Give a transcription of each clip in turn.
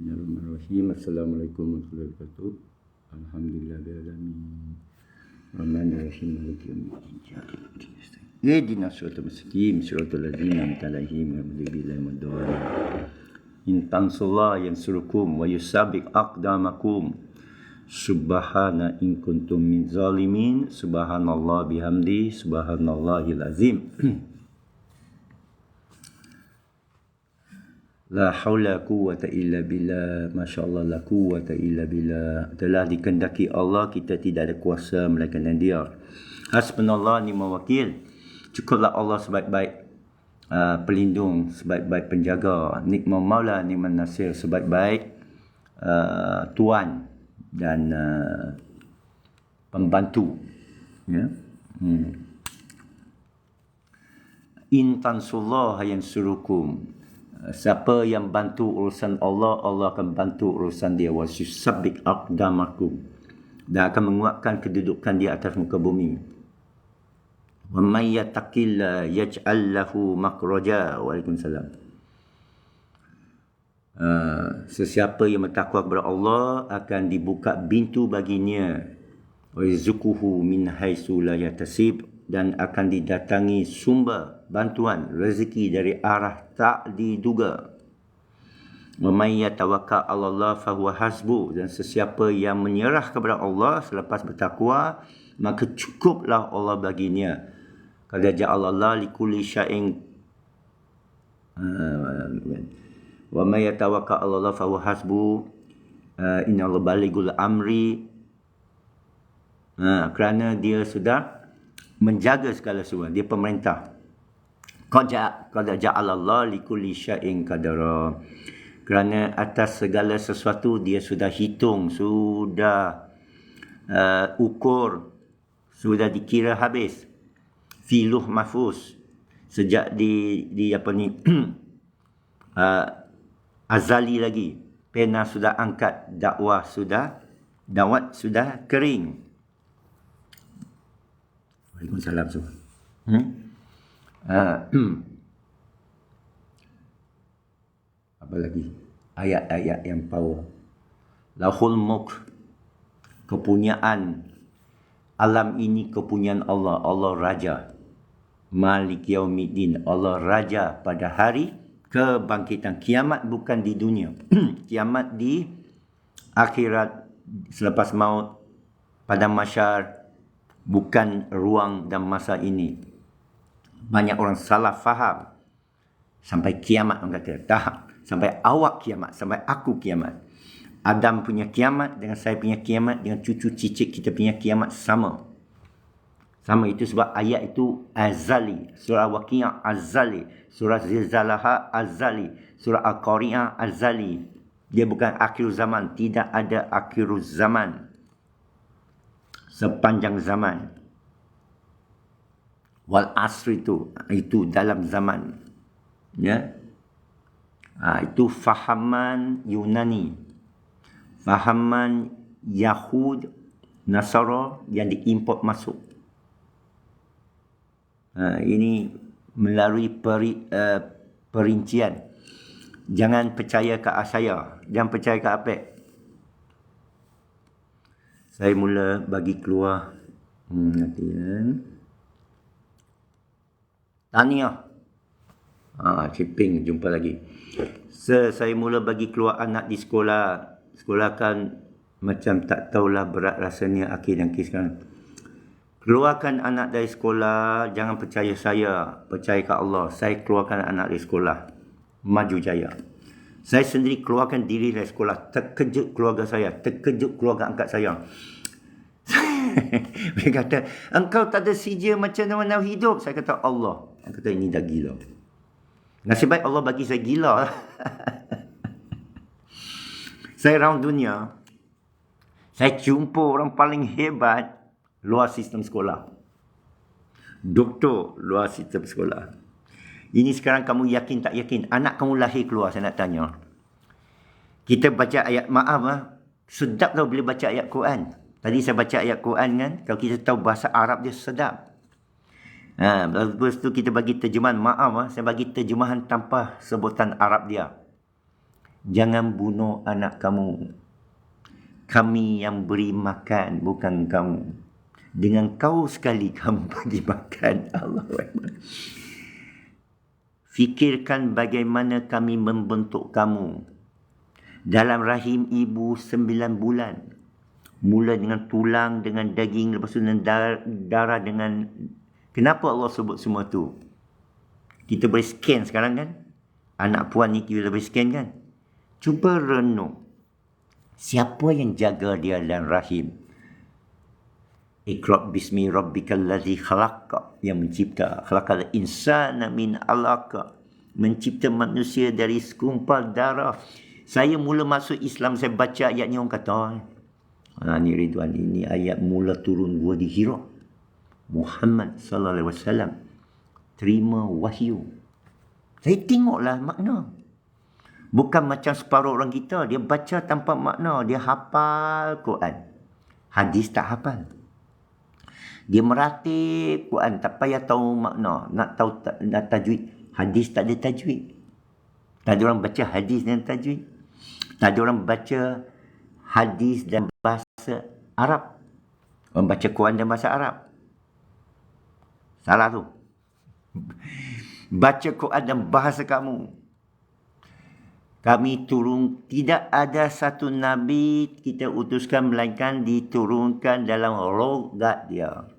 Bismillahirrahmanirrahim. Assalamualaikum warahmatullahi wabarakatuh. Alhamdulillahirrahmanirrahim. Rahmanirrahim. Maliki yaumiddin. Ihdinas siratal mustaqim, siratal ladzina an'amta 'alaihim ghairil maghdubi 'alaihim waladdallin. In tansullaha yansurkum wa yusabbit aqdamakum. Subhana in kuntum min zalimin. Subhanallah bihamdi. Subhanallahil azim. La haula quwwata illa billah. Masya-Allah, la quwwata illa billah. Telah dikehendaki Allah, kita tidak ada kuasa melainkan Dia. Hasbunallah ni'mal wakil. Cukuplah Allah sebaik-baik pelindung, sebaik-baik penjaga. Ni'mal maula ni'man nasir, sebaik-baik tuan dan pembantu. Ya. In tansullaha yansurukum. Siapa yang bantu urusan Allah, Allah akan bantu urusan dia. Wa yusabbit aqdamakum, dan akan menguatkan kedudukan dia atas muka bumi. Wa may yattaqilla yaj'al lahu makhraja. Waalaikumsalam. Sesiapa yang bertakwa kepada Allah akan dibuka pintu baginya. Wa yarzuquhu min haitsu la yahtasib, dan akan didatangi sumber bantuan rezeki dari arah tak diduga. Wa may yatawakkal 'ala Allah fa huwa hasbuh, dan sesiapa yang menyerah kepada Allah selepas bertakwa, maka cukuplah Allah baginya. Qad ja'alallahu likulli syai'in wa may yatawakkal 'ala Allah fa huwa hasbuh innallaha balighul amri. Kerana dia sudah menjaga segala sesuatu, dia pemerintah. Qad ja'alallahu likulli syai'in qadara. Kerana atas segala sesuatu dia sudah hitung, sudah ukur, sudah dikira habis. Fi lauh mahfuz, sejak di apa ni azali lagi. Pena sudah angkat, dawat sudah kering. Waalaikumsalam semua. Apa lagi? Ayat-ayat yang power. Lahul mulk, kepunyaan alam ini kepunyaan Allah. Allah Raja. Malik yaumiddin, Allah Raja pada hari kebangkitan. Kiamat bukan di dunia. Kiamat di akhirat, selepas maut, pada mahsyar. Bukan ruang dan masa ini. Banyak orang salah faham. Sampai kiamat orang kata. Tak. Sampai awak kiamat. Sampai aku kiamat. Adam punya kiamat dengan saya punya kiamat, dengan cucu cicit kita punya kiamat sama. Sama, itu sebab ayat itu azali. Surah Waqi'ah azali. Surah Zilzalaha azali. Surah Al-Qari'ah azali. Dia bukan akhir zaman. Tidak ada akhir zaman. Sepanjang zaman. Wal asri itu dalam zaman. Ya. Itu fahaman Yunani. Fahaman Yahud, Nasara yang diimport masuk. Ini melalui perincian. Jangan percaya ke saya. Jangan percaya ke apa. Saya mula bagi keluar nanti tahniah. Ciping jumpa lagi. Saya mula bagi keluar anak di sekolah. Sekolah kan macam tak tahulah berat rasanya akhir dan sekarang. Keluarkan anak dari sekolah, jangan percaya saya, percaya ke Allah. Saya keluarkan anak dari sekolah. Maju jaya. Saya sendiri keluarkan diri dari sekolah. Terkejut keluarga saya. Terkejut keluarga angkat saya. Dia kata, engkau tak ada sijil macam mana hidup. Saya kata, Allah. Dia kata, ini dah gila. Nasib baik Allah bagi saya gila. Saya round dunia. Saya jumpa orang paling hebat luar sistem sekolah. Doktor luar sistem sekolah. Ini sekarang kamu yakin tak yakin? Anak kamu lahir keluar, saya nak tanya. Kita baca ayat, maaf sedap tau bila baca ayat Quran. Tadi saya baca ayat Quran kan, kalau kita tahu bahasa Arab dia sedap. Lepas tu kita bagi terjemahan, maaf saya bagi terjemahan tanpa sebutan Arab dia. Jangan bunuh anak kamu. Kami yang beri makan, bukan kamu. Dengan kau sekali kamu bagi makan. Allahu Akbar. Fikirkan bagaimana kami membentuk kamu dalam rahim ibu 9 bulan. Mula dengan tulang, dengan daging, lepas tu dengan darah, dengan... Kenapa Allah sebut semua tu? Kita boleh scan sekarang kan? Anak puan ni kita boleh scan kan? Cuba renung. Siapa yang jaga dia dalam rahim? Iqra' bismi rabbikal ladzi khalaq, yang mencipta. Khalaqal insana min 'alaq, mencipta manusia dari segumpal darah. Saya mula masuk Islam, saya baca ayat ni, orang kata, ni Ridwan, ini ayat mula turun gua di Hira. Muhammad sallallahu alaihi wasallam terima wahyu. Saya tengoklah makna. Bukan macam separuh orang kita, dia baca tanpa makna, dia hafal Quran. Hadis tak hafal. Dia meratib Quran, tak payah tahu makna, nak tahu nak tajwid. Hadis tak ada tajwid. Tak ada orang baca hadis dengan tajwid. Tak ada orang baca hadis dan bahasa Arab. Orang baca Quran dan bahasa Arab. Salah tu. Baca Quran dan bahasa kamu. Kami turun, tidak ada satu Nabi kita utuskan melainkan diturunkan dalam logat dia.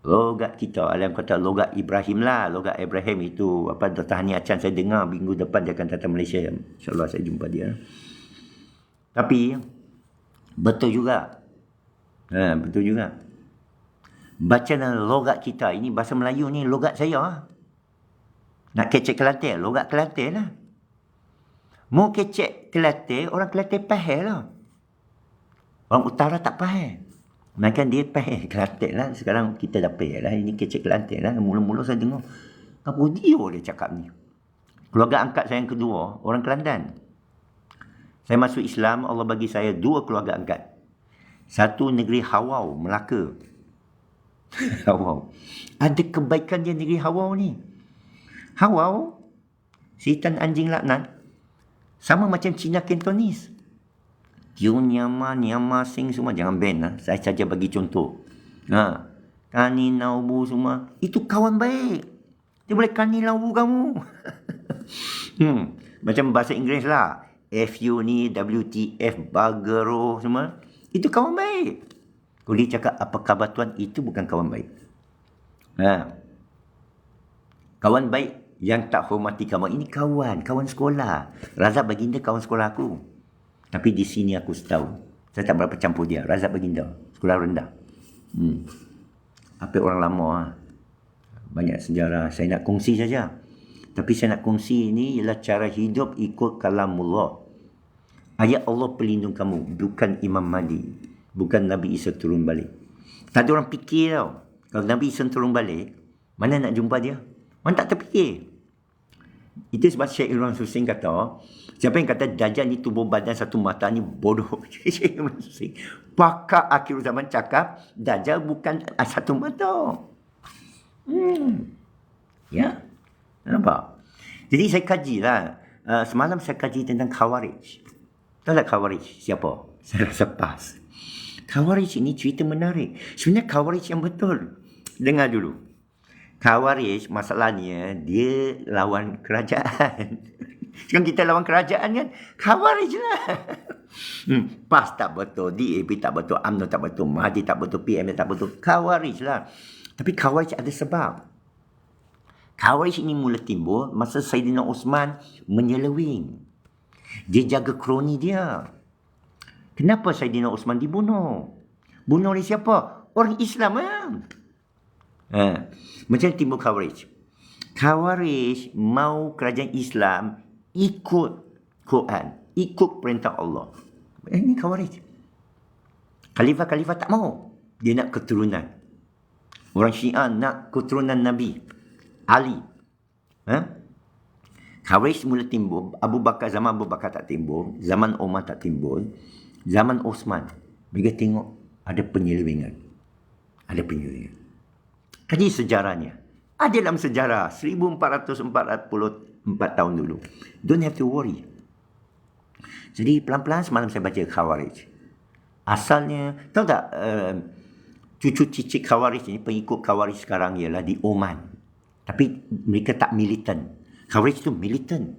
Logat kita. Alam kata logat Ibrahim lah. Logat Ibrahim itu, apa, Dr. Hani Achan saya dengar minggu depan dia akan datang Malaysia. InsyaAllah saya jumpa dia. Tapi, betul juga. Betul juga. Baca dalam logat kita. Ini bahasa Melayu ni logat saya. Nak kecek Kelantan, logat Kelantan lah. Mau kecek Kelantan, orang Kelantan faham lah. Orang utara tak faham. Maka dia faham Kelantan lah. Sekarang kita dah faham lah. Ini kecek Kelantan lah. Mula-mula saya dengar, apa dia cakap ni. Keluarga angkat saya yang kedua, orang Kelantan. Saya masuk Islam, Allah bagi saya 2 keluarga angkat. Satu negeri Hawau, Melaka. Hawau. Ada kebaikan dia negeri Hawau ni. Hawau, setan anjing laknat. Sama macam Cina Cantonese. Tiun, Nyama, Sing semua. Jangan ban lah. Saya saja bagi contoh. Kani, Naubu semua. Itu kawan baik. Dia boleh kani, Naubu kamu. Macam bahasa Inggeris lah. FU ni, WTF, Bagero semua. Itu kawan baik. Kalau dia cakap apa khabar tuan, itu bukan kawan baik. Kawan baik yang tak hormati kamu, ini kawan sekolah. Razak baginda kawan sekolah aku. Tapi di sini aku setahun. Saya tak berapa campur dia. Razak baginda, sekolah rendah. Apa orang lama. Banyak sejarah. Saya nak kongsi saja. Tapi saya nak kongsi ini ialah cara hidup ikut kalamullah. Ayat Allah pelindung kamu. Bukan Imam Mahdi. Bukan Nabi Isa turun balik. Tak ada orang fikir tau. Kalau Nabi Isa turun balik, mana nak jumpa dia? Orang tak terfikir. Itu sebab Syekh Imran Susing kata, siapa yang kata Dajjal ni tubuh badan satu mata ni bodoh. Syekh Imran Susing, pakar akhir zaman cakap, Dajjal bukan satu mata. Ya, nampak? Jadi saya kajilah. Semalam saya kaji tentang Khawarij. Tahu tak Khawarij siapa? Saya rasa pas. Khawarij ini cerita menarik. Sebenarnya Khawarij yang betul. Dengar dulu. Khawarij masalahnya dia lawan kerajaan. Sekarang kita lawan kerajaan kan? Khawarij lah. PAS tak betul, DAP tak betul, UMNO tak betul, Mahdi tak betul, PM tak betul. Khawarij lah. Tapi Khawarij ada sebab. Khawarij ini mula timbul masa Saidina Osman menyeleweng. Dia jaga kroni dia. Kenapa Saidina Osman dibunuh? Bunuh oleh siapa? Orang Islam kan? Macam timbul Khawarij. Khawarij mau kerajaan Islam ikut Quran, ikut perintah Allah. Ini Khawarij. Khalifah tak mau. Dia nak keturunan. Orang Syiah nak keturunan Nabi Ali. Khawarij mula timbul. Zaman Abu Bakar tak timbul. Zaman Umar tak timbul. Zaman Osman. Mereka tengok ada penyelewengan. Kaji sejarahnya. Ada dalam sejarah 1444 tahun dulu. Don't have to worry. Jadi pelan-pelan semalam saya baca Khawarij. Asalnya, tahu tak, cucu cicit Khawarij ni, pengikut Khawarij sekarang ialah di Oman. Tapi mereka tak militan. Khawarij tu militan.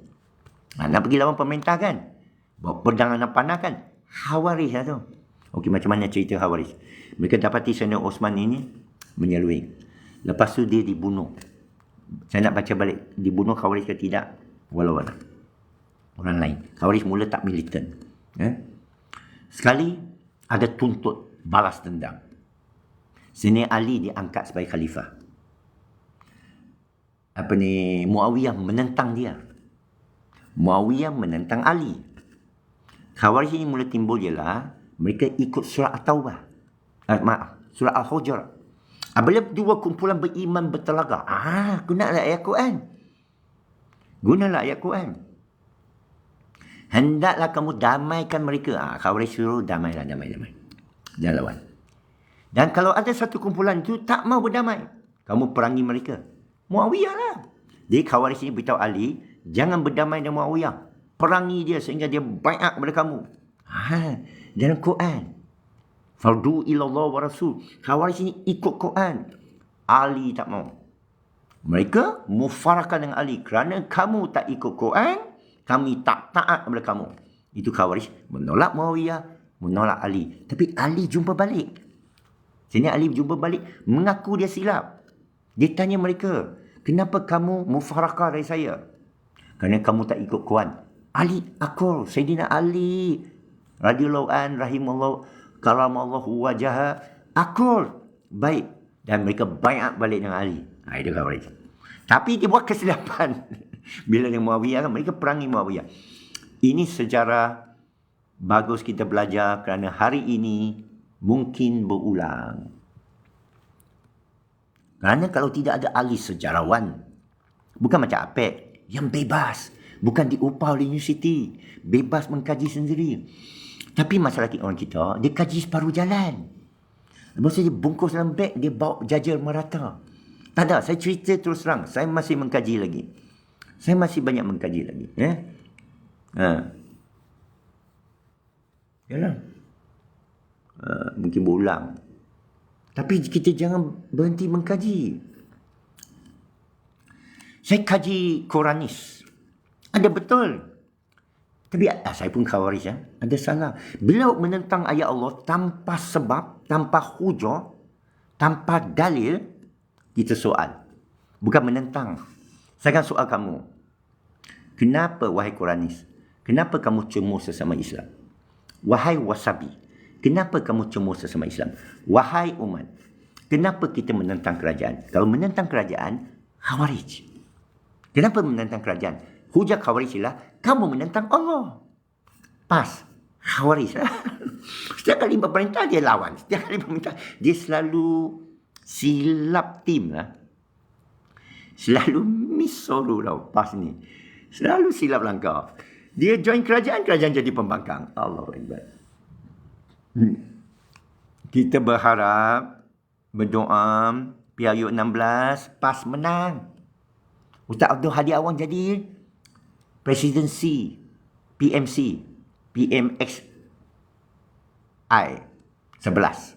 Nak pergi lawan pemerintah kan? Bawa pedang dan panah kan? Khawarij lah tu. Okey, macam mana cerita Khawarij? Mereka dapati Sayyidina Osman ini menyeluing. Lepas tu dia dibunuh. Saya nak baca balik. Dibunuh Khawarij ke tidak? Walau-walau. Orang lain. Khawarij mula tak militan. Sekali ada tuntut balas dendam. Sayyidina Ali diangkat sebagai khalifah. Muawiyah menentang dia. Muawiyah menentang Ali. Khawarij ini mula timbul ialah mereka ikut surah At-Taubah. Surah Al-Hujurat. Apabila dua kumpulan beriman bertelagak, gunalah ayat Quran. Gunalah ayat Quran. Hendaklah kamu damaikan mereka. Khawarij suruh damai. Jangan lawan. Dan kalau ada satu kumpulan itu tak mau berdamai, kamu perangi mereka. Muawiyah lah. Jadi Khawarij ini beritahu Ali, jangan berdamai dengan Muawiyah. Perangi dia sehingga dia baiat kepada kamu. Dalam Quran. Fardu ilallah wa rasul. Khawarij ini ikut Quran. Ali tak mau. Mereka mufarakah dengan Ali. Kerana kamu tak ikut Quran, kami tak taat kepada kamu. Itu Khawarij menolak Muawiyah, menolak Ali. Tapi Ali jumpa balik. Sini Ali jumpa balik, mengaku dia silap. Dia tanya mereka, kenapa kamu mufarakah dari saya? Kerana kamu tak ikut Quran. Ali, aku, Sayyidina Ali, radhiyallahu an, rahimallahu, karamallahu wajah, aku, baik. Dan mereka baiat balik dengan Ali. Itu Khawarij. Tapi dia buat kesilapan. Bila dengan Muawiyah, mereka perangi Muawiyah. Ini sejarah bagus kita belajar kerana hari ini mungkin berulang. Kerana kalau tidak ada ahli sejarawan, bukan macam APEC yang bebas, bukan diupah oleh universiti, bebas mengkaji sendiri. Tapi masalah orang kita, dia kaji separuh jalan. Lepas tu dia bungkus dalam beg, dia bawa jajar merata. Tak ada, saya cerita terus terang, saya masih mengkaji lagi. Saya masih banyak mengkaji lagi. Yalah. Mungkin berulang. Tapi kita jangan berhenti mengkaji. Saya kaji Quranis. Ada betul. Tapi saya pun Khawarij. Ada salah. Beliau menentang ayat Allah tanpa sebab, tanpa hujah, tanpa dalil, kita soal. Bukan menentang. Saya akan soal kamu. Kenapa wahai Quranis? Kenapa kamu cemur sesama Islam? Wahai Wasabi, kenapa kamu cemur sesama Islam? Wahai umat, kenapa kita menentang kerajaan? Kalau menentang kerajaan, Khawarij. Kenapa menentang kerajaan? Hujah Khawarij ialah, kamu menentang Allah. Pas. Khawarij lah. Setiap kali pemerintah, dia lawan. Setiap kali pemerintah, dia selalu silap tim lah. Selalu miss solo tau, pas ni. Selalu silap langkah. Dia join kerajaan, kerajaan jadi pembangkang. Allahu Akbar. Kita berharap, berdoa, PRU 16, PAS menang. Ustaz Abdul Hadi Awang jadi presidensi, PMC, PMXI 11.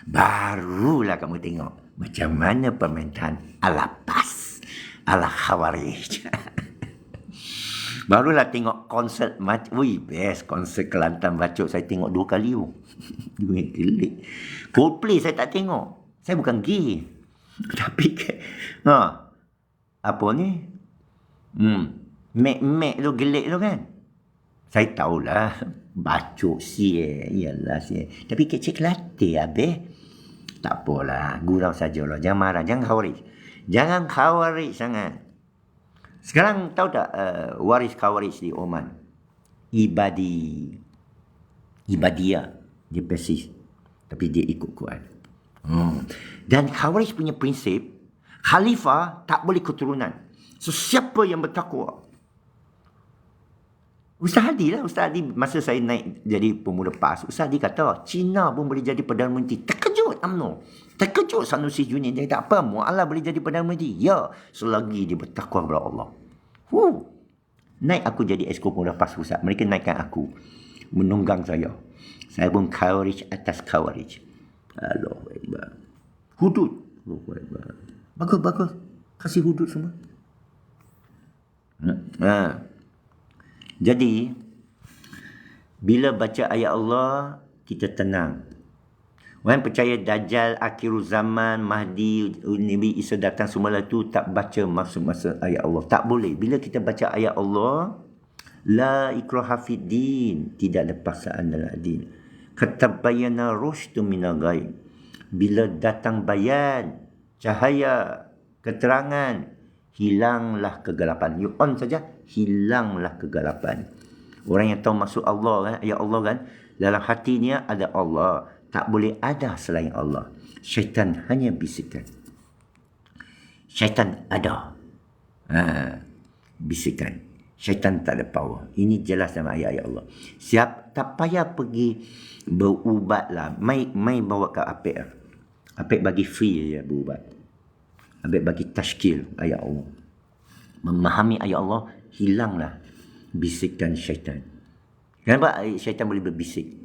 Barulah kamu tengok macam mana pemerintahan ala PAS, ala Khawarij. Barulah tengok konsert best konsert Kelantan Bacok saya tengok 2 kali. Dua gelik. Coldplay saya tak tengok. Saya bukan gay. Tapi apa ni? Mek tu gelik tu kan. Saya tahulah Bacok iyalah tapi kecil Kelantan habis. Tak apalah, gurau sajalah. Jangan marah, jangan Khawarij. Jangan Khawarij sangat. Sekarang tahu tak waris Khawarij di Oman? Ibadiyah. Dia persis. Tapi dia ikut Quran. Dan Khawarij punya prinsip, khalifah tak boleh keturunan. So siapa yang bertakwa? Ustaz Hadi masa saya naik jadi pemuda PAS, Ustaz Hadi kata, Cina pun boleh jadi Perdana Menteri. Terkejut UMNO. Terkejut Sanusi Junior. Dia tak apa, Mu'ala boleh jadi Perdana Menteri. Ya, selagi dia bertakwa kepada Allah. Naik aku jadi esko pengupas pusat. Mereka naikkan aku. Menunggang saya. Saya pun coverage atas coverage. Allahu Akbar. Hudud. Allahu Akbar. Bagus. Kasih hudud semua. Jadi, bila baca ayat Allah, kita tenang. Orang percaya Dajjal, akhir zaman, Mahdi, Nabi Isa datang semua tu tak baca maksud-maksud ayat Allah. Tak boleh. Bila kita baca ayat Allah, la ikraha fid din, tidak ada paksaan dalam din. Katabayana rusydu minal ghayy. Bila datang bayan, cahaya, keterangan, hilanglah kegelapan. You on saja, hilanglah kegelapan. Orang yang tahu maksud Allah kan, ayat Allah kan, dalam hatinya ada Allah. Tak boleh ada selain Allah. Syaitan hanya bisikan. Syaitan ada. Bisikan. Syaitan tak ada power. Ini jelas dalam ayat-ayat Allah. Siap, tak payah pergi berubat lah. Mai bawa ke Apek. Apek bagi free je berubat. Apek bagi tashkil ayat Allah. Memahami ayat Allah, hilanglah bisikan syaitan. Kenapa syaitan boleh berbisik?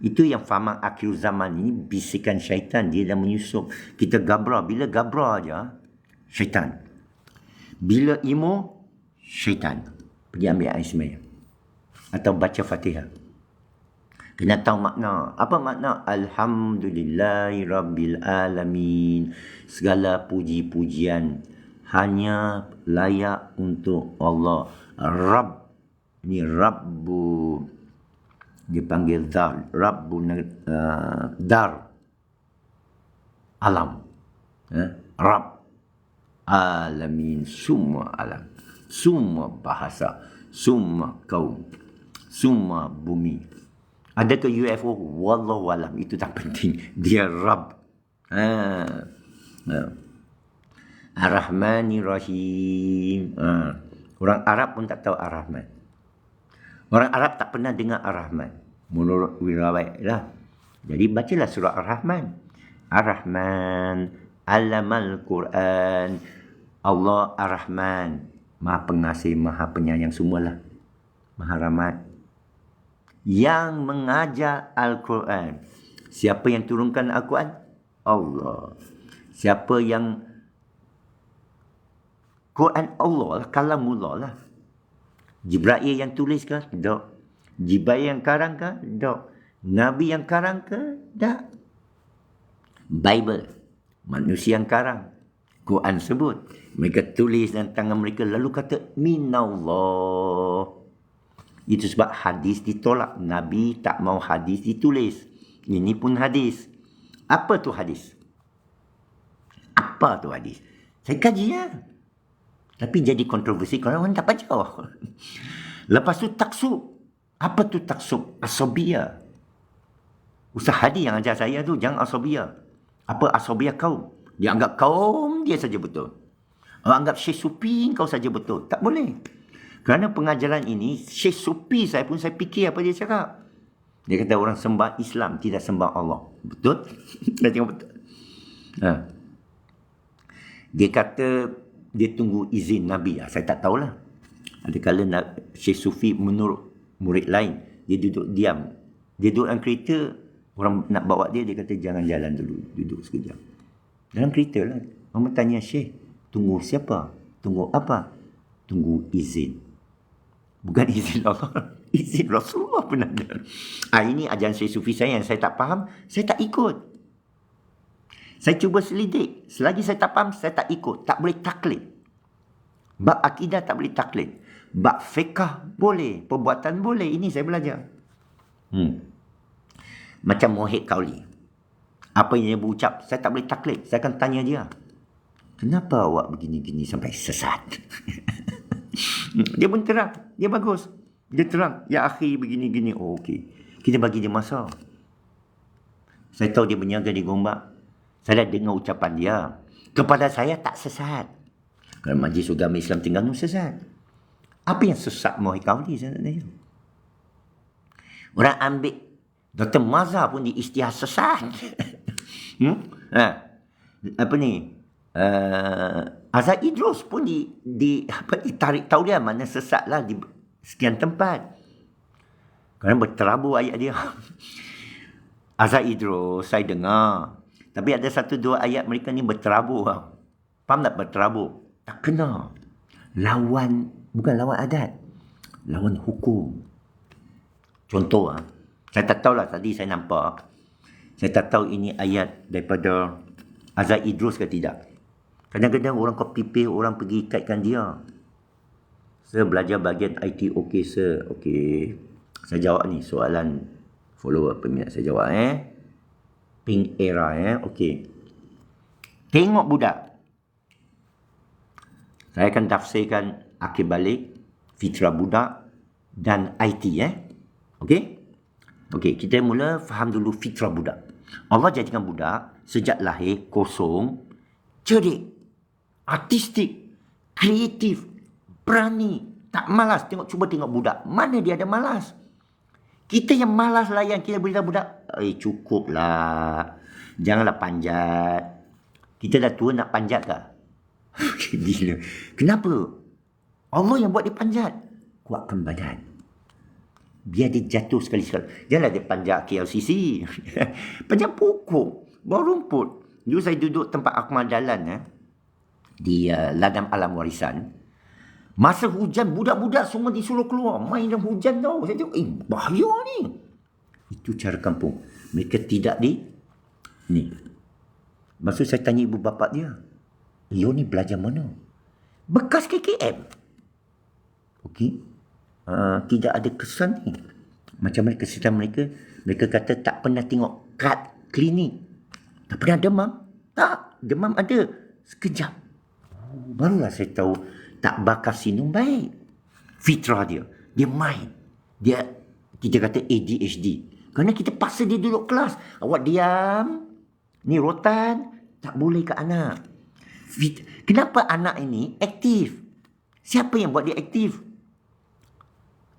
Itu yang fahaman akhir zaman ini, bisikan syaitan. Dia dah menyusup. Kita gabra. Bila gabra aja, syaitan. Bila imo, syaitan. Pergi ambil air sembahyang. Atau baca Fatihah. Kena tahu makna. Apa makna? Alhamdulillahi Rabbil Alamin. Segala puji-pujian hanya layak untuk Allah. Rabb. Ini Rabbu. Dia panggil Dar. Rabbu Dar. Alam. Rabb. Alamin. Semua alam. Semua bahasa. Semua kaum. Semua bumi. Adakah UFO? Wallahu alam. Itu tak penting. Dia Rabb. Ar-Rahmanir-Rahim. Orang Arab pun tak tahu Ar-Rahman. Orang Arab tak pernah dengar Ar-Rahman. Menurut riwayat lah. Jadi bacalah surah Ar-Rahman. Ar-Rahman. Allamal Quran. Allah Ar-Rahman. Maha pengasih, maha penyayang semualah. Maha rahmat. Yang mengajar Al-Quran. Siapa yang turunkan Al-Quran? Allah. Siapa yang Quran Allah lah, kalamullah lah. Jibril yang tulis ke? Tak. Jibril yang karang ke? Tak. Nabi yang karang ke? Tak. Bible. Manusia yang karang. Quran sebut. Mereka tulis dan tangan mereka lalu kata minallah. Itu sebab hadis ditolak. Nabi tak mau hadis ditulis. Ini pun hadis. Apa tu hadis? Apa tu hadis? Saya kaji ya. Tapi jadi kontroversi kalau orang tak baca. Lepas tu taksub. Apa tu taksub? Asobiyah. Ustaz Hadi yang ajar saya tu, jangan asobiyah. Apa asobiyah kaum? Dia anggap kaum dia saja betul. Orang anggap Syekh Supi kau saja betul. Tak boleh. Kerana pengajaran ini, Syekh Supi saya pun saya fikir apa dia cakap. Dia kata orang sembah Islam, tidak sembah Allah. Betul? Dah tengok betul. Dia kata dia tunggu izin Nabi. Saya tak tahulah. Ada kala Syekh Sufi menurut murid lain, dia duduk diam. Dia duduk dalam kereta, orang nak bawa dia, dia kata jangan jalan dulu, duduk sekejap. Dalam kereta lah. Orang tanya Syekh, tunggu siapa? Tunggu apa? Tunggu izin. Bukan izin Allah. Izin Rasulullah pun ada. Ini ajaran Syekh Sufi saya yang saya tak faham, saya tak ikut. Saya cuba selidik. Selagi saya tak faham, saya tak ikut. Tak boleh taklid. Bab akidah tak boleh taklid. Bab fiqah boleh. Perbuatan boleh. Ini saya belajar. Macam Muhyiddin Qauli. Apa yang dia berucap, saya tak boleh taklid. Saya akan tanya dia. Kenapa awak begini-gini sampai sesat? Dia pun terang. Dia bagus. Dia terang. Ya akhi begini-gini. Oh okey. Kita bagi dia masa. Saya tahu dia berniaga di Gombak. Saya dah dengar ucapan dia. Kepada saya tak sesat. Kerana Majlis Agama Islam Terengganu sesat. Apa yang sesat Muhyiddin Qauli saya tak tahu. Orang ambil Dr. Mazhar pun diisytihar sesat. Apa ni? Azhar Idrus pun ditarik tahu dia mana sesat lah. sekian tempat. Kerana berterabur ayat dia. Azhar Idrus, saya dengar. Tapi ada satu dua ayat mereka ni berterabur. Faham tak berterabur? Tak kena. Bukan lawan adat. Lawan hukum. Contoh, saya tak tahulah tadi saya nampak. Saya tak tahu ini ayat daripada Azhar Idrus ke tidak. Kadang-kadang orang copy paste, orang pergi kaitkan dia. Saya belajar bahagian IT, okey sir. Okey. Saya jawab ni soalan follower peminat saya jawab Pink era okey. Tengok budak. Saya akan tafsirkan akhir balik, fitrah budak dan IT Okey? Okey, kita mula faham dulu fitrah budak. Allah jadikan budak sejak lahir kosong, cerdik, artistik, kreatif, berani, tak malas. Cuba tengok budak. Mana dia ada malas? Kita yang malas layan, kita beritahu budak, cukuplah. Janganlah panjat. Kita dah tua nak panjat ke? Gila. Kenapa? Allah yang buat dia panjat. Kuatkan badan. Biar dia jatuh sekali-sekali. Janganlah dia panjat KLCC. Panjat pokok. Bawah rumput. Dulu saya duduk tempat Akmal Dalan di ladang alam warisan. Masa hujan, budak-budak semua disuruh keluar. Main dalam hujan tau. Saya tengok, bahaya ni. Itu cara kampung. Mereka tidak ni. Maksud saya tanya ibu bapa dia. Leo ni belajar mana? Bekas KKM. Okey. Tidak ada kesan ni. Macam mana kesihatan mereka? Mereka kata tak pernah tengok kad klinik. Tak pernah demam. Tak. Demam ada. Sekejap. Barulah saya tahu tak bakar sinum baik. Fitrah dia. Dia main. Dia, kita kata ADHD. Kerana kita paksa dia duduk kelas. Awak diam. Ni rotan. Tak boleh ke anak. Kenapa anak ini aktif? Siapa yang buat dia aktif?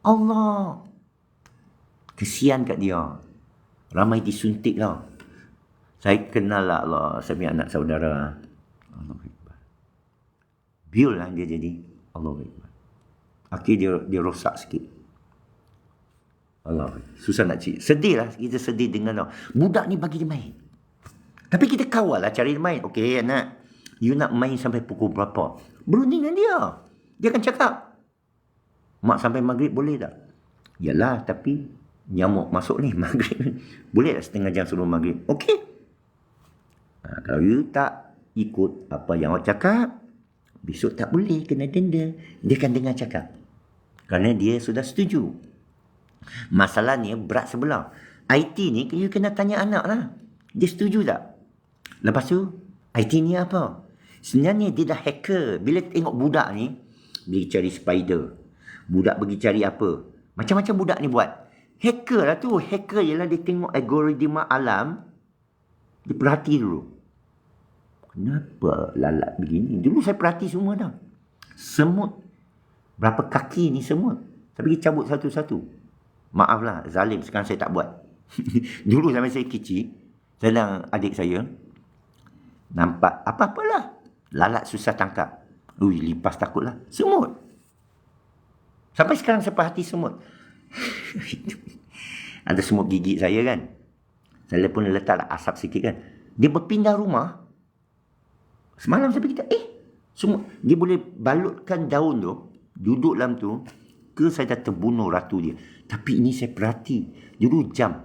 Allah. Kesian kat dia. Ramai disuntik lah. Saya kenal lah Allah. Saya punya anak saudara. Allah. Biol lah dia jadi. Allah. Akhirnya dia rosak sikit. Allah. Susah nak cerita. Sedih lah. Kita sedih dengan budak ni bagi dia main. Tapi kita kawal lah cari dia main. Okey anak. You nak main sampai pukul berapa? Berunding dengan dia. Dia akan cakap. Mak sampai maghrib boleh tak? Yalah tapi nyamuk masuk ni maghrib. Boleh tak setengah jam sebelum maghrib? Okey. Kalau you tak ikut apa yang awak cakap, besok tak boleh, kena denda. Dia akan dengar cakap. Kerana dia sudah setuju. Masalahnya berat sebelah. IT ni, you kena tanya anak lah. Dia setuju tak? Lepas tu, IT ni apa? Sebenarnya dia dah hacker. Bila tengok budak ni, dia cari spider. Budak pergi cari apa? Macam-macam budak ni buat. Hacker lah tu. Hacker ialah dia tengok algoritma alam. Dia perhati dulu. Kenapa lalat begini? Dulu saya perhati semua dah. Semut. Berapa kaki ni semut. Tapi kita cabut satu-satu. Maaflah, zalim. Sekarang saya tak buat. Dulu zaman saya kecil, saya dan adik saya, nampak apa-apalah. Lalat susah tangkap. Lipas takutlah. Semut. Sampai sekarang saya perhati semut. Ada semut gigit saya kan. Saya pun letaklah asap sikit kan. Dia berpindah rumah. Semalam saya pergi semua dia boleh balutkan daun tu, duduk dalam tu, ke saya dah terbunuh ratu dia. Tapi ini saya perhati. Dulu jam.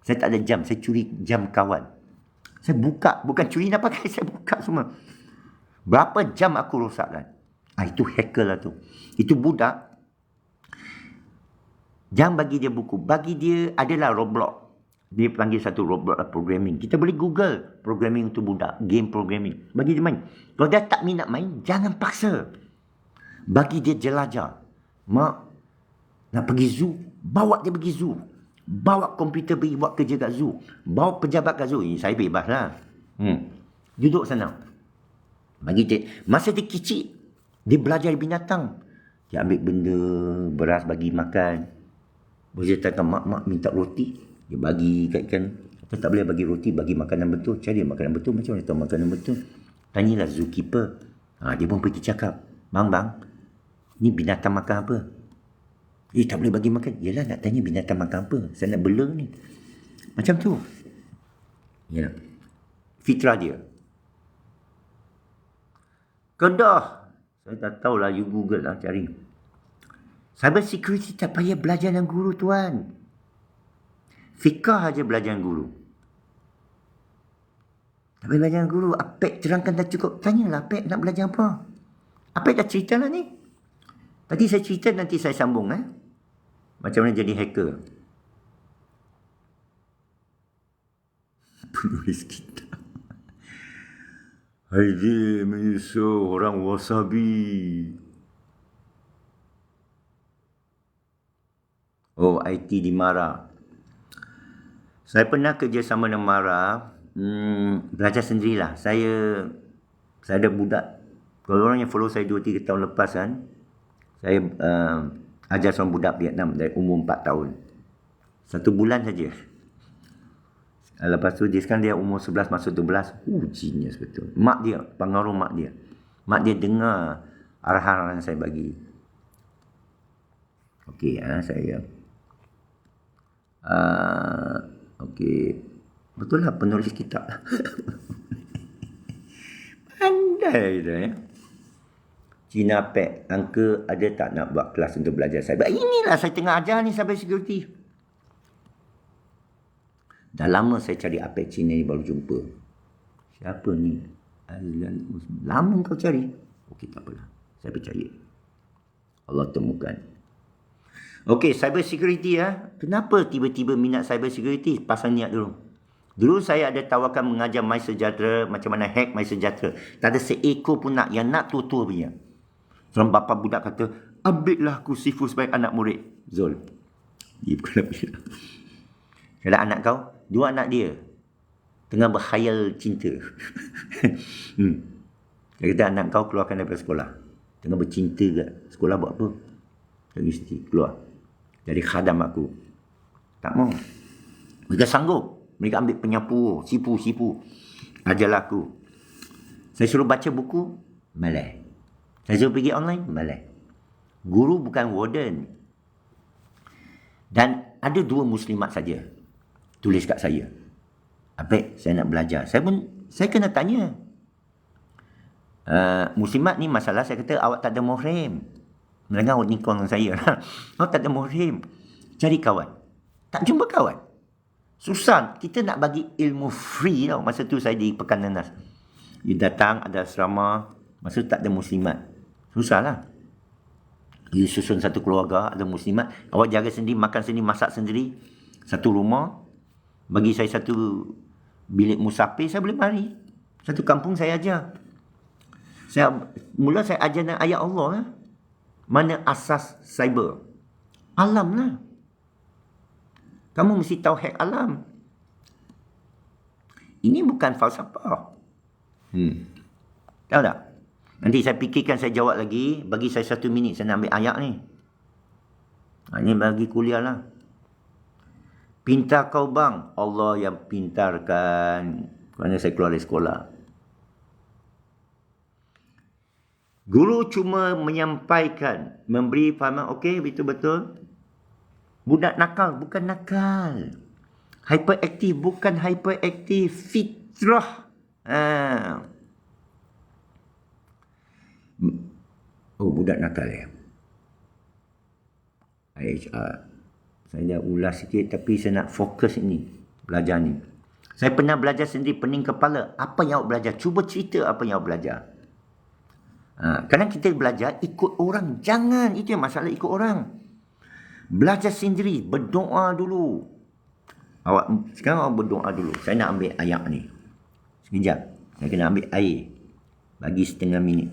Saya tak ada jam, saya curi jam kawan. Saya buka, bukan curi nak pakai, saya buka semua. Berapa jam aku rosakkan? Itu hacker lah tu. Itu budak. Jangan bagi dia buku. Bagi dia adalah Roblox. Dia panggil satu Roblox programming. Kita boleh Google programming untuk budak. Game programming. Bagi dia main. Kalau dia tak minat main, jangan paksa. Bagi dia jelajah. Mak, nak pergi zoo, bawa dia pergi zoo. Bawa komputer pergi buat kerja kat zoo. Bawa pejabat kat zoo. Saya bebas lah. Duduk sana. Bagi dia. Masa dia kecil, dia belajar binatang. Dia ambil benda, beras bagi makan. Dia kata, mak minta roti. Dia bagi kat ikan. Kata tak boleh bagi roti, bagi makanan betul. Cari makanan betul. Macam mana tahu makanan betul? Tanyalah zookeeper. Dia pun pergi cakap, bang, ni binatang makan apa? Tak boleh bagi makan. Yelah, nak tanya binatang makan apa. Saya nak bela ni. Macam tu. Ya. Fitrah dia. Kedah. Saya tak tahulah, you Google lah, cari. Cyber security tak payah belajar dengan guru, tuan. Fikah aja belajar dengan guru. Tak payah belajar dengan guru. Apek terangkan dah cukup. Tanyalah Apek nak belajar apa. Apek dah cerita lah ni. Tadi saya cerita, nanti saya sambung. Macam mana jadi hacker. Penulis kita. Haidi menyusuh orang wasabi. Oh, IT di Mara. Saya pernah kerja sama dengan Mara. Belajar sendirilah. Saya ada budak. Kalau orang yang follow saya 2-3 tahun lepas kan, saya ajar seorang budak Vietnam dari umur 4 tahun. 1 bulan saja. Lepas tu sekarang dia umur 11 masuk 12. Genius betul. Mak dia, pengaruh mak dia. Mak dia dengar arahan-arahan saya bagi. Okey, saya okey. Betul lah, penulis kitab. Pandai dah ya. Cina Pek, Angka ada tak nak buat kelas untuk belajar cyber? Inilah saya tengah ajar ni, cyber security. Dah lama saya cari Apek Cina ni, baru jumpa. Siapa ni? Lama kau cari? Okey, tak apalah. Saya percaya. Allah temukan. Okey, cyber security ya. Kenapa tiba-tiba minat cyber security? Pasal niat dulu. Dulu saya ada tawarkan mengajar MySejahtera, macam mana hack MySejahtera. Tak ada seekor pun nak, yang nak tua-tua punya. Seorang bapa budak kata, ambillah aku sifu sebagai anak murid. Zul. Dia bukan ambil. Kalau anak kau, 2 anak dia tengah berkhayal cinta. Dia kata anak kau keluarkan daripada sekolah. Tengah bercinta ke. Sekolah buat apa? Universiti, keluar. Jadi khadam aku. Tak mau. Mereka sanggup. Mereka ambil penyapu, sipu. Ajarlah aku. Saya suruh baca buku, malas. Saya suruh pergi online, malas. Guru bukan warden. Dan ada 2 muslimat saja tulis kat saya. Apek, saya nak belajar. Saya kena tanya. Muslimat ni masalah, saya kata awak tak ada muhrim. Mendengar nikah dengan saya. Awak tak ada muhrim. Cari kawan. Tak jumpa kawan. Susah. Kita nak bagi ilmu free tau. Masa tu saya di Pekan Nanas. You datang, ada asrama. Masa tu tak ada muslimat. Susah lah. You susun satu keluarga, ada muslimat. Awak jaga sendiri, makan sendiri, masak sendiri. Satu rumah. Bagi saya satu bilik musafir, saya boleh mari. Satu kampung saya ajar. Mula saya ajar dengan ayat Allah lah. Mana asas cyber? Alam lah. Kamu mesti tahu hack alam. Ini bukan falsafah. Tahu tak? Nanti saya fikirkan, saya jawab lagi. Bagi saya 1 minit, saya nak ambil ayat ni. Ini bagi kuliah lah. Pintar kau bang, Allah yang pintarkan. Kerana saya keluar dari sekolah. Guru cuma menyampaikan, memberi fahaman, okey, betul-betul. Budak nakal, bukan nakal. Hyperaktif, bukan hyperaktif. Fitrah. Oh, budak nakal ya. Saya dah ulas sikit, tapi saya nak fokus ini. Belajar ni. Saya pernah belajar sendiri, pening kepala. Apa yang awak belajar? Cuba cerita apa yang awak belajar. Kadang kita belajar ikut orang. Jangan. Itu yang masalah, ikut orang. Belajar sendiri. Berdoa dulu. Sekarang awak berdoa dulu. Saya nak ambil ayat ni. Sekejap. Saya kena ambil air. Bagi setengah minit.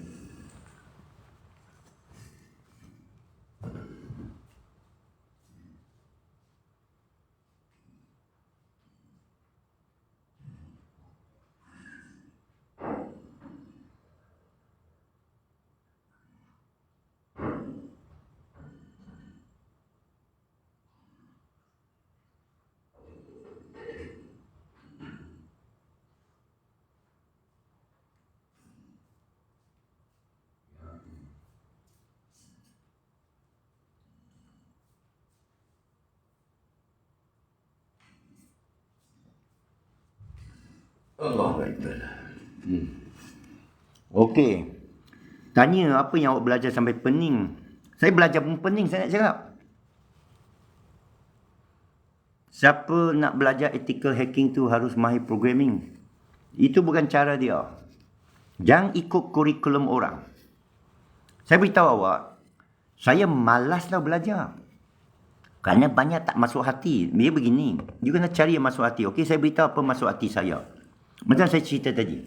Allah Akbar. Okey. Tanya apa yang awak belajar sampai pening. Saya belajar pun pening saya nak cakap. Siapa nak belajar ethical hacking tu harus mahir programming. Itu bukan cara dia. Jangan ikut kurikulum orang. Saya beritahu awak, saya malas dah belajar. Kerana banyak tak masuk hati. Dia begini, you kena cari yang masuk hati. Okey, saya beritahu apa masuk hati saya. Macam saya cerita tadi.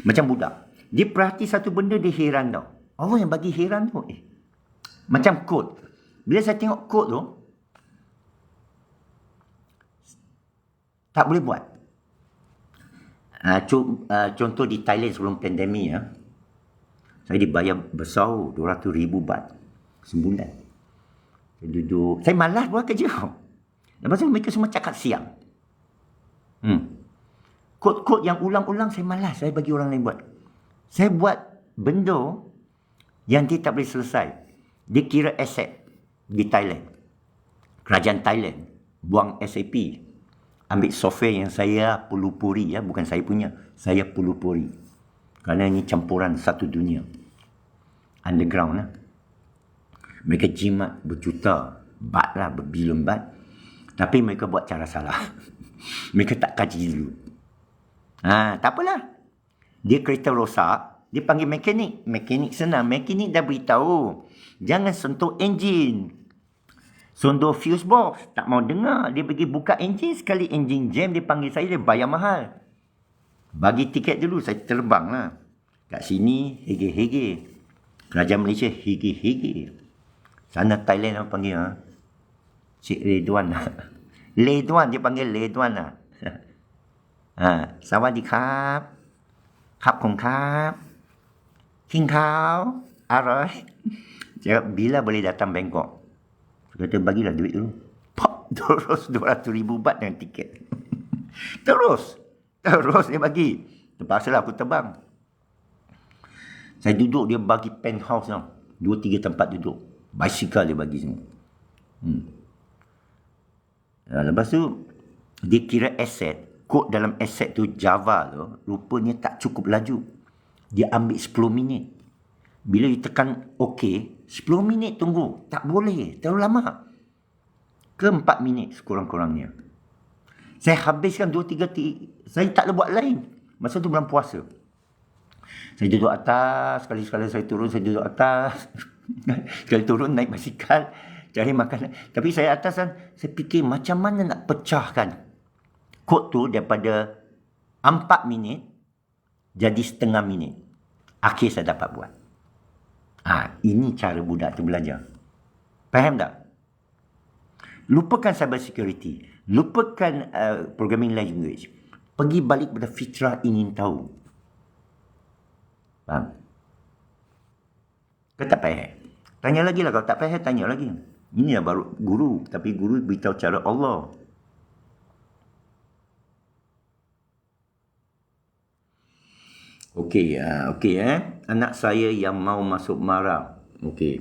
Macam budak. Dia perhati satu benda, dia heran tau. Allah yang bagi heran tu. Macam kod. Bila saya tengok kod tu, tak boleh buat. Contoh di Thailand sebelum pandemik, saya dibayar besar 200,000 baht sebulan. Saya duduk. Saya malas buat kerja. Lepas tu mereka semua cakap siang. Kod-kod yang ulang-ulang saya malas. Saya bagi orang lain buat. Saya buat benda yang dia tak boleh selesai. Dia kira aset di Thailand. Kerajaan Thailand buang SAP. Ambil software yang saya pelupuri, bukan saya punya. Saya pelupuri. Kerana ini campuran satu dunia. Underground. Mereka jimat berjuta bat lah, berbilion bat. Tapi mereka buat cara salah. Mereka tak kaji dulu. Tak apalah. Dia kereta rosak, dia panggil mekanik. Mekanik senang. Mekanik dah beritahu, jangan sentuh enjin. Sentuh fuse box. Tak mau dengar. Dia pergi buka enjin. Sekali enjin jam, dia panggil saya, dia bayar mahal. Bagi tiket dulu, saya terbang lah. Kat sini, hege-hege. Kerajaan Malaysia, hege-hege. Sana Thailand orang panggil Cik Redwan. Redwan, dia panggil Redwan lah. Sawadikap. Kap kong kap. King kau. Aroy. Cakap, bila boleh datang Bangkok? Dia kata, bagilah duit dulu. Pop, terus 200,000 baht dengan tiket. Terus dia bagi. Terpaksalah aku terbang. Saya duduk, dia bagi penthouse tau. 2-3 tempat duduk. Basikal dia bagi semua. Lepas tu, dia kira aset. Kod dalam aset tu, Java tu, rupanya tak cukup laju. Dia ambil 10 minit. Bila dia tekan OK, 10 minit tunggu. Tak boleh, terlalu lama. Ke 4 minit sekurang-kurangnya. Saya habiskan 2-3, saya tak boleh buat lain. Masa tu bulan puasa. Saya duduk atas, sekali-sekala saya turun, saya duduk atas. Sekali turun, naik basikal, cari makanan. Tapi saya atas kan, saya fikir macam mana nak pecahkan kod tu daripada 4 minit jadi setengah minit. Akhir saya dapat buat. Ini cara budak tu belajar. Faham tak? Lupakan cyber security. Lupakan programming language. Pergi balik pada fitrah ingin tahu. Faham? Kau tak payah. Tanya lagi lah. Kalau tak payah, tanya lagi. Ini lah baru guru. Tapi guru beritahu cara Allah. Okey. Anak saya yang mau masuk MARA. Okey.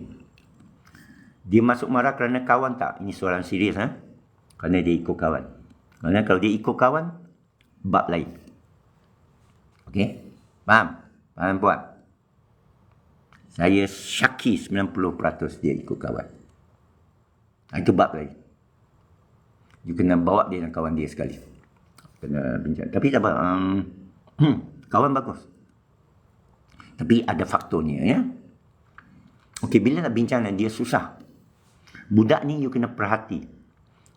Dia masuk MARA kerana kawan tak? Ini soalan serius. Kerana dia ikut kawan. Kerana kalau dia ikut kawan, bab lain. Okey? Faham? Faham puan? Saya syaki 90% dia ikut kawan. Itu bab lain. You kena bawa dia dengan kawan dia sekali. Kena bincang. Tapi tak apa. Kawan bagus. Tapi ada faktornya, ya. Okey, bila nak bincang dengan dia susah. Budak ni you kena perhati.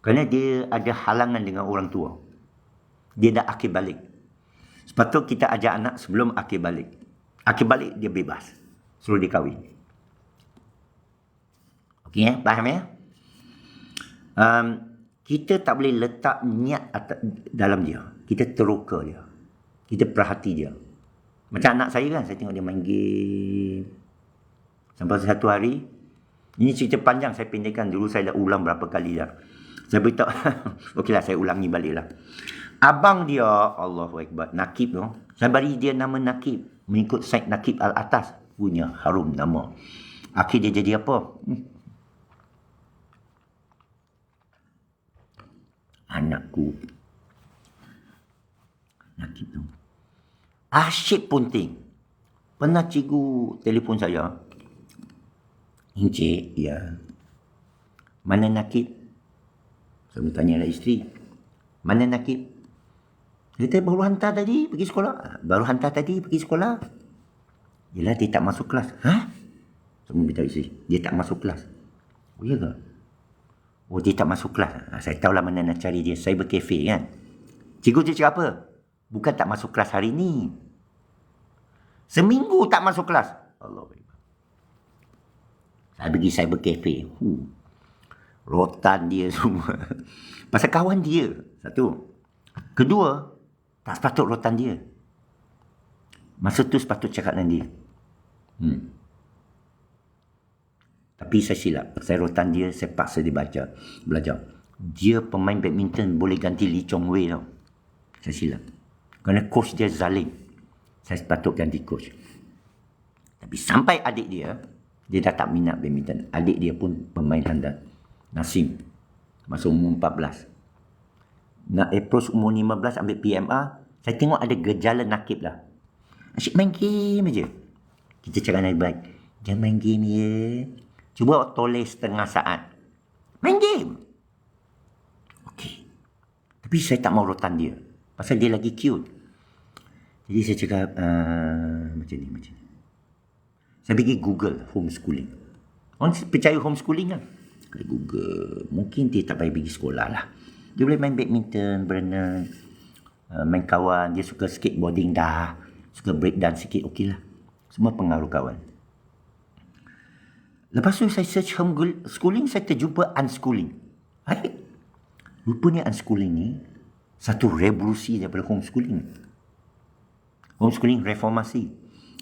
Kerana dia ada halangan dengan orang tua. Dia dah akhir balik. Sepatutnya kita ajak anak sebelum akhir balik. Akhir balik dia bebas. Suruh dia kahwin. Okey, faham ya? Kita tak boleh letak niat dalam dia. Kita teroka dia. Kita perhati dia. Macam anak saya kan, saya tengok dia main game. Sampai satu hari, ini cerita panjang, saya pendekkan. Dulu saya dah ulang berapa kali dah. Saya beritahu, okeylah saya ulangi balik lah. Abang dia, Allahu Akbar, Nakib tu. Saya beri dia nama Nakib. Mengikut Syed Nakib Al-Atas. Punya harum nama. Akhir dia jadi apa? Anakku. nakip tu. Asyik punting. Pernah cikgu telefon saya. Encik, ya. Mana nakip? Saya tanya lah isteri. Mana nakip? Dia kata baru hantar tadi pergi sekolah. Baru hantar tadi pergi sekolah. Yelah dia tak masuk kelas. Ha? Saya beritahu isteri. Dia tak masuk kelas. Oh ya ke? Oh dia tak masuk kelas. Saya tahulah mana nak cari dia. Saya berkafe kan. Cikgu dia cakap apa? Bukan tak masuk kelas hari ni. Seminggu tak masuk kelas. Allah. Saya pergi cyber cafe. Rotan dia semua. Pasal kawan dia. Satu. Kedua, tak sepatut rotan dia. Masa tu sepatut cakap dengan dia. Tapi saya silap. Saya rotan dia, saya paksa dia belajar. Dia pemain badminton boleh ganti Lee Chong Wei tau. Saya silap. Kerana coach dia zalim. Saya sepatut ganti coach. Tapi sampai adik dia dah tak minat badminton. Adik dia pun pemain handal. Nasim. Masuk umur 14. Nak approach umur 15 ambil PMR. Saya tengok ada gejala nakib dah. Asyik main game je. Kita cakap dengan baik. Jangan main game ya. Cuba toleh setengah saat. Main game. Okey. Tapi saya tak mau rotan dia. Pasal dia lagi cute. Jadi saya cakap macam ni. Saya pergi Google homeschooling. Orang percaya homeschooling kan? Kalau Google, mungkin dia tak payah pergi sekolah lah. Dia boleh main badminton, berenang, main kawan. Dia suka skateboarding dah. Suka breakdance sikit, okey lah. Semua pengaruh kawan. Lepas tu saya search homeschooling, saya terjumpa unschooling. Hai, rupanya unschooling ni satu revolusi daripada homeschooling. Homeschooling reformasi.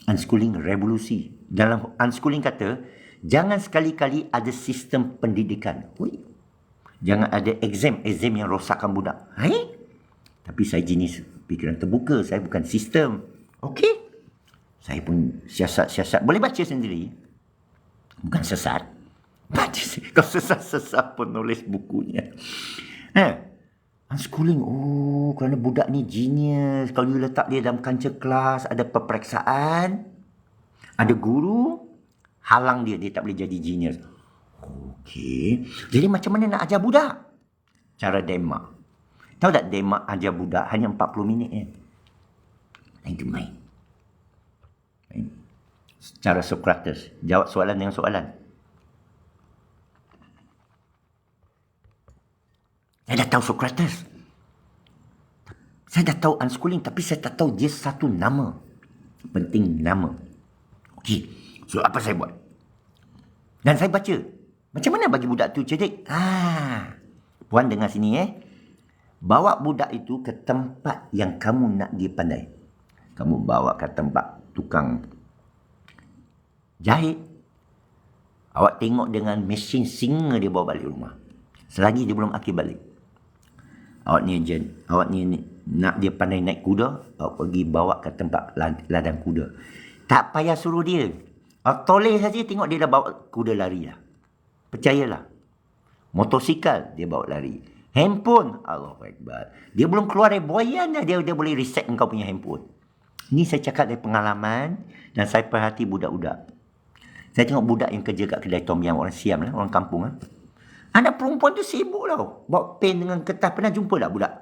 Unschooling revolusi. Dalam unschooling kata, jangan sekali-kali ada sistem pendidikan. Jangan ada exam yang rosakkan budak. Hai? Tapi saya jenis fikiran terbuka. Saya bukan sistem. Okey. Saya pun siasat. Boleh baca sendiri. Bukan sesat. Baca sendiri. Kalau sesat penulis bukunya. Unschooling. Oh, kerana budak ni genius. Kalau you letak dia dalam kancah kelas, ada peperiksaan, ada guru, halang dia tak boleh jadi genius. Okey. Jadi macam mana nak ajar budak? Cara Denmark. Tahu tak Denmark ajar budak hanya 40 minit je. Itu main. Cara Socrates. Jawab soalan dengan soalan. Saya dah tahu Socrates. Saya dah tahu unschooling, tapi saya tak tahu dia satu nama. Penting nama. Okey. So, apa saya buat? Dan saya baca. Macam mana bagi budak tu cerdik? Puan dengar sini Bawa budak itu ke tempat yang kamu nak dia pandai. Kamu bawa ke tempat tukang jahit. Awak tengok dengan mesin singa dia bawa balik rumah. Selagi dia belum akhir balik. Awak ni nak dia pandai naik kuda, awak pergi bawa ke tempat ladang kuda. Tak payah suruh dia. Awak toleh saja tengok dia dah bawa kuda lari lah. Percayalah. Motosikal dia bawa lari. Handphone, Allahu Akbar. Dia belum keluar dari buayan dah, dia boleh reset engkau punya handphone. Ini saya cakap dari pengalaman dan saya perhati budak-budak. Saya tengok budak yang kerja kat kedai Tom Yam, orang Siam lah, orang kampung lah. Anak perempuan tu sibuk tau. Bawa pen dengan kertas. Pernah jumpa tak budak?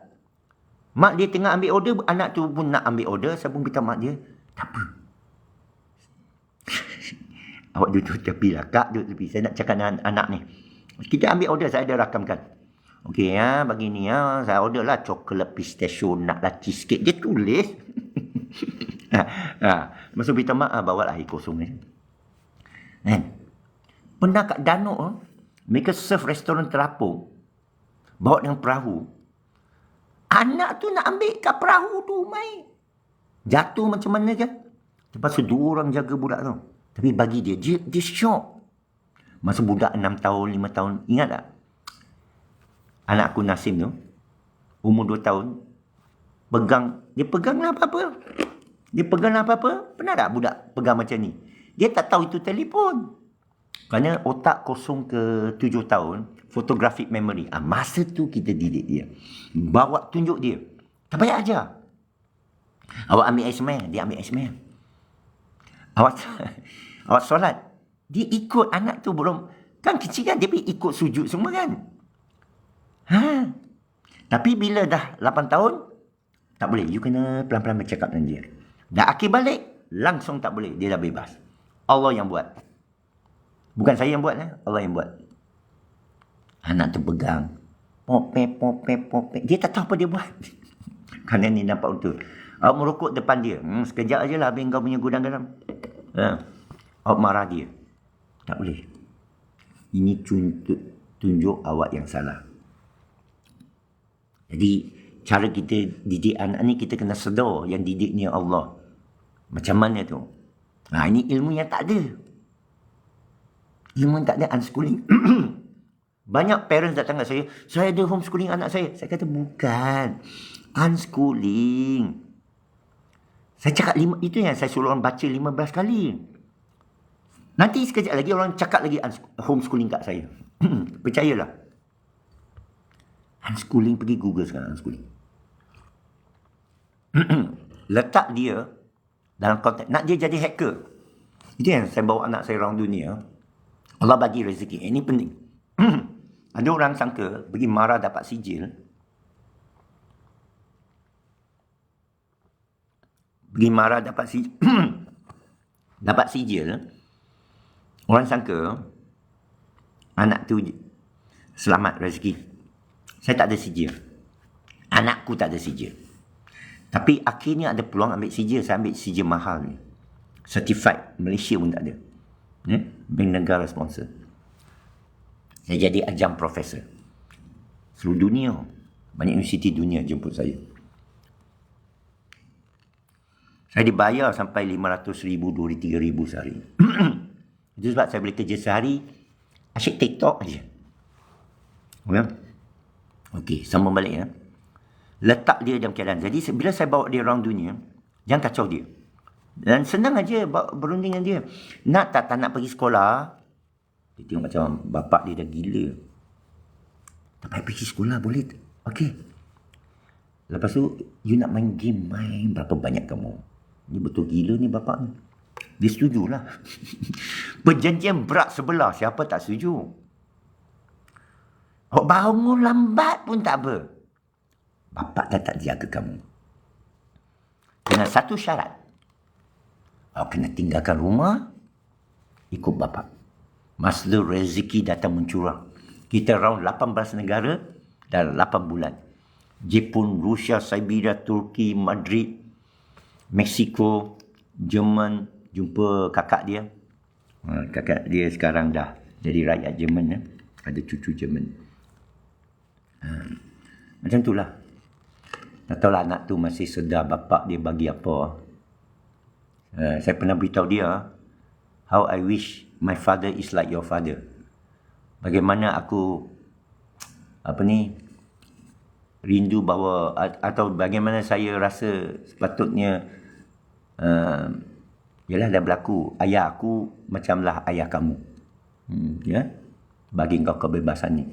Mak dia tengah ambil order, anak tu pun nak ambil order. Saya pun beritahu mak dia, tak apa. Awak duduk tepi lah. Kak duduk tepi. Saya nak cakap dengan anak ni. Kita ambil order, saya ada rakamkan. Okey bagi ni saya order lah coklat pistachio, nak lah cheesecake. Dia tulis. Masuk beritahu mak, bawa lah air kosong ni. Pernah kat Danuk, mereka serve restoran terapung. Bawa dengan perahu. Anak tu nak ambil kat perahu tu, mai. Jatuh macam mana je. Lepas tu 2 orang jaga budak tu. Tapi bagi dia syok. Masa budak 6 tahun, 5 tahun. Ingat tak? Anak aku Nasim tu, umur 2 tahun, dia pegang lah apa-apa. Pernah tak budak pegang macam ni? Dia tak tahu itu telefon. Kerana otak kosong ke 7 tahun, photographic memory. Masa tu kita didik dia. Bawa tunjuk dia. Tak payah ajar. Awak ambil air semai, dia ambil air semai. Awak awak solat, dia ikut anak tu belum, kan kecil kan, dia ikut sujud semua kan. Tapi bila dah 8 tahun, tak boleh. You kena pelan-pelan bercakap dengan dia. Dah akhir balik, langsung tak boleh. Dia dah bebas. Allah yang buat. Bukan saya yang buat, Allah yang buat. Anak tu pegang. Popek. Dia tak tahu apa dia buat. Kerana ni nampak betul. Awak merokok depan dia. Sekejap aje lah habis kau punya gudang garam. Awak marah dia. Tak boleh. Ini tunjuk awak yang salah. Jadi, cara kita didik anak ni, kita kena sedar yang didiknya Allah. Macam mana tu? Ini ilmu yang tak ada. Ilmu yang tak ada, unschooling. Banyak parents datang kat saya ada homeschooling anak saya. Saya kata, bukan. Unschooling. Saya cakap itu yang saya suruh orang baca 15 kali. Nanti sekejap lagi orang cakap lagi homeschooling kat saya. Percayalah. Unschooling, pergi Google sekarang unschooling. Letak dia dalam konteks, nak dia jadi hacker. Itu yang saya bawa anak saya orang dunia. Allah bagi rezeki. Ini penting. Ada orang sangka pergi marah dapat sijil. Pergi marah dapat sijil. Dapat sijil. Orang sangka anak tu selamat rezeki. Saya tak ada sijil. Anakku tak ada sijil. Tapi akhirnya ada peluang ambil sijil. Saya ambil sijil mahal ni. Certified. Malaysia pun tak ada. Bank negara sponsor. Saya jadi adjunct professor. Seluruh dunia. Banyak universiti dunia jemput saya. Saya dibayar sampai 500,000, 2,000, 3,000 sehari. Itu sebab saya boleh kerja sehari. Asyik TikTok aja. Okey, sambung balik ya. Letak dia dalam keadaan. Jadi bila saya bawa dia orang dunia, jangan kacau dia. Dan senang aja berunding dengan dia. Nak tak nak pergi sekolah, dia tengok macam bapak dia dah gila. Tak payah pergi sekolah, boleh? Okey. Lepas tu, you nak main game, main berapa banyak kamu. Ni betul gila ni bapak ni. Dia setujulah. Perjanjian berat sebelah, siapa tak setuju? Awak bangun lambat pun tak apa. Bapak dah tak jaga kamu. Dengan satu syarat. Awak kena tinggalkan rumah, ikut bapak. Masa rezeki datang mencurah. Kita round 18 negara dalam 8 bulan. Jepun, Rusia, Siberia, Turki, Madrid, Mexico, Jerman. Jumpa kakak dia. Kakak dia sekarang dah jadi rakyat Jerman. Ada cucu Jerman. Macam itulah. Tak tahulah anak tu masih sedar bapak dia bagi apa. Saya pernah beritahu dia, how I wish my father is like your father. Bagaimana aku rindu bahawa, atau bagaimana saya rasa sepatutnya yalah dah berlaku, ayah aku macamlah ayah kamu. Bagi engkau kebebasan ni.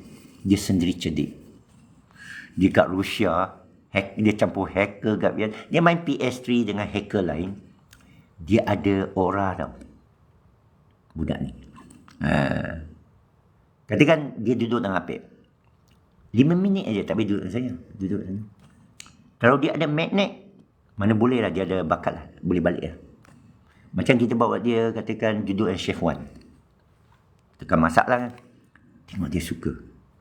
Dia sendiri cerdik. Dia kat Rusia, dia campur hacker kat dia main PS3 dengan hacker lain. Dia ada aura tau. Budak ni. Katakan dia duduk dengan Apip. 5 minit aja tak boleh duduk dengan saya. Duduk sana. Kalau dia ada magnet, mana boleh lah dia ada bakat lah. Boleh balik lah. Macam kita bawa dia katakan duduk dengan Chef Wan. Tekan masak lah kan. Tengok dia suka.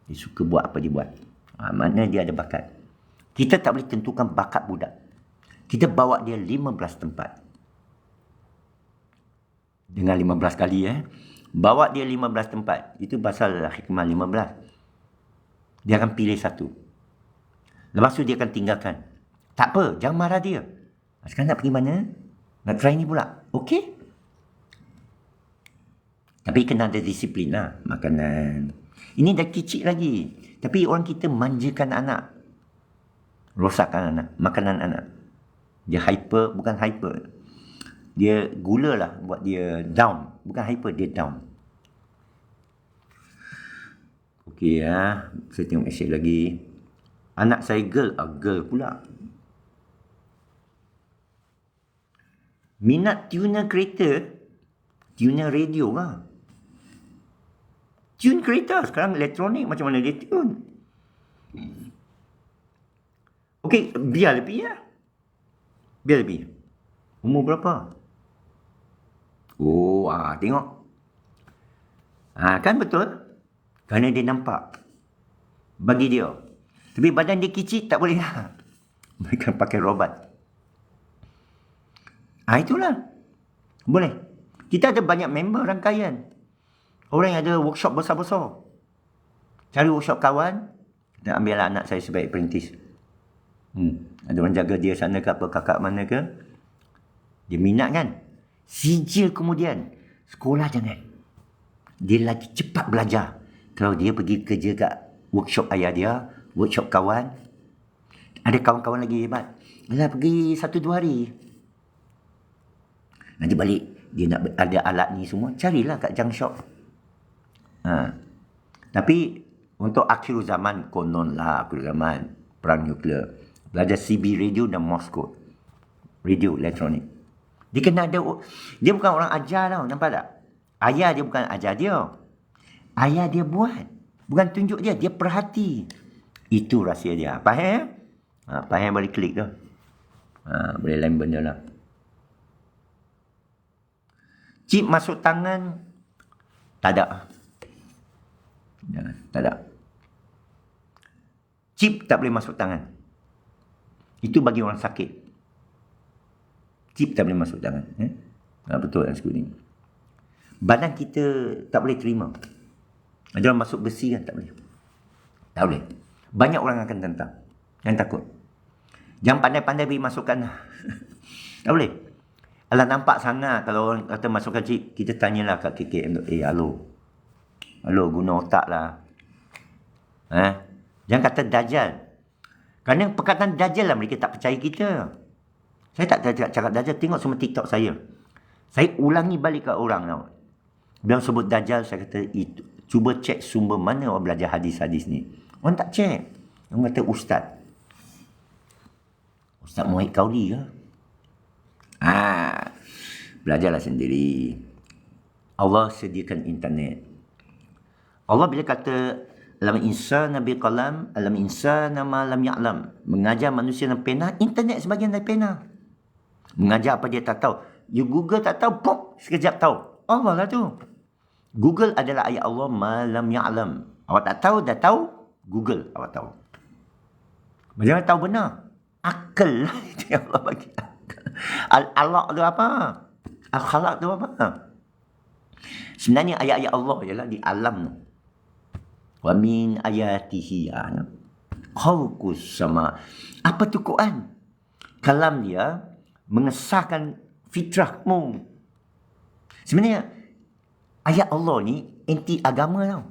Dia suka buat apa dia buat. Mana dia ada bakat. Kita tak boleh tentukan bakat budak. Kita bawa dia 15 tempat. Dengan 15 kali Bawa dia 15 tempat. Itu pasal hikmah 15. Dia akan pilih satu. Lepas tu dia akan tinggalkan. Tak apa, jangan marah dia. Sekarang nak pergi mana? Nak try ni pula. Okey? Tapi kena ada disiplin lah. Makanan. Ini dah kecil lagi. Tapi orang kita manjakan anak. Rosakkan anak. Makanan anak. Dia hyper, bukan hyper. Dia gula lah buat dia down. Bukan hyper, dia down. Okey ya. Saya tengok mesej lagi. Anak saya girl. Girl pula. Minat tuner kereta, tuner radio lah. Tune kereta sekarang elektronik, macam mana dia tune? Okey, biar lebih ya. Biar lebih. Umur berapa? Oh, tengok. Kan betul? Kerana dia nampak. Bagi dia. Tapi badan dia kecil, tak boleh lah. Mereka pakai robot. Itulah. Boleh. Kita ada banyak member rangkaian. Orang yang ada workshop besar-besar. Cari workshop kawan, dan ambillah anak saya sebagai apprentice. Ada orang jaga dia sana ke apa, kakak mana ke. Dia minat kan. Sijil kemudian. Sekolah jangan. Dia lagi cepat belajar. Kalau dia pergi kerja kat workshop ayah dia, workshop kawan. Ada kawan-kawan lagi hebat. Alah, pergi 1-2 hari. Nanti balik. Dia nak ada alat ni semua. Carilah kat junk shop. Tapi untuk akhir zaman, konon lah akhir zaman perang nuklear, belajar CB radio dan Morse code, radio elektronik. Dia kena ada, dia bukan orang ajar tau, nampak tak? Ayah dia bukan ajar dia, ayah dia buat, bukan tunjuk dia, dia perhati. Itu rahsia dia. Faham? Faham, boleh klik tu. Boleh lain benda lah. Chip masuk tangan, tak ada. Tak ada. Chip tak boleh masuk tangan. Itu bagi orang sakit. Chip tak boleh masuk tangan. Betul yang sebut ni. Badan kita tak boleh terima. Ada orang masuk besi kan, tak boleh. Tak boleh. Banyak orang akan tentang. Jangan takut. Jangan pandai-pandai beri masukan. Tak boleh. Alah, nampak sangat kalau orang kata masukkan chip, kita tanyalah kat KKM. Halo, guna otak lah. Jangan kata Dajjal. Kerana perkataan Dajjal lah mereka tak percaya kita. Saya tak cakap Dajjal. Tengok semua TikTok saya. Saya ulangi balik kat orang tau. Bila sebut Dajjal, saya kata, cuba cek sumber mana orang belajar hadis-hadis ni. Orang tak cek. Orang kata Ustaz. Ustaz Muhammad Kauli ke? Belajarlah sendiri. Allah sediakan internet. Allah bila kata alam insana biqalam, alam insana ma lam ya'lam, mengajar manusia dengan pena, internet sebagian dari pena. Mengajar apa dia tak tahu. You Google tak tahu, pop, sekejap tahu. Allah lah tu. Google adalah ayat Allah, ma lam ya'lam. Awak tak tahu, dah tahu, Google awak tahu. Macam mana tahu benar? Akal lah itu yang Allah bagi. Al-alaq tu apa? Al-khalaq tu apa? Sebenarnya ayat-ayat Allah ialah di alam tu. Wa min ayatihi khalqus sama. Apa tu Quran? Kalam dia mengesahkan fitrahmu. Sebenarnya ayat Allah ni anti agama tau.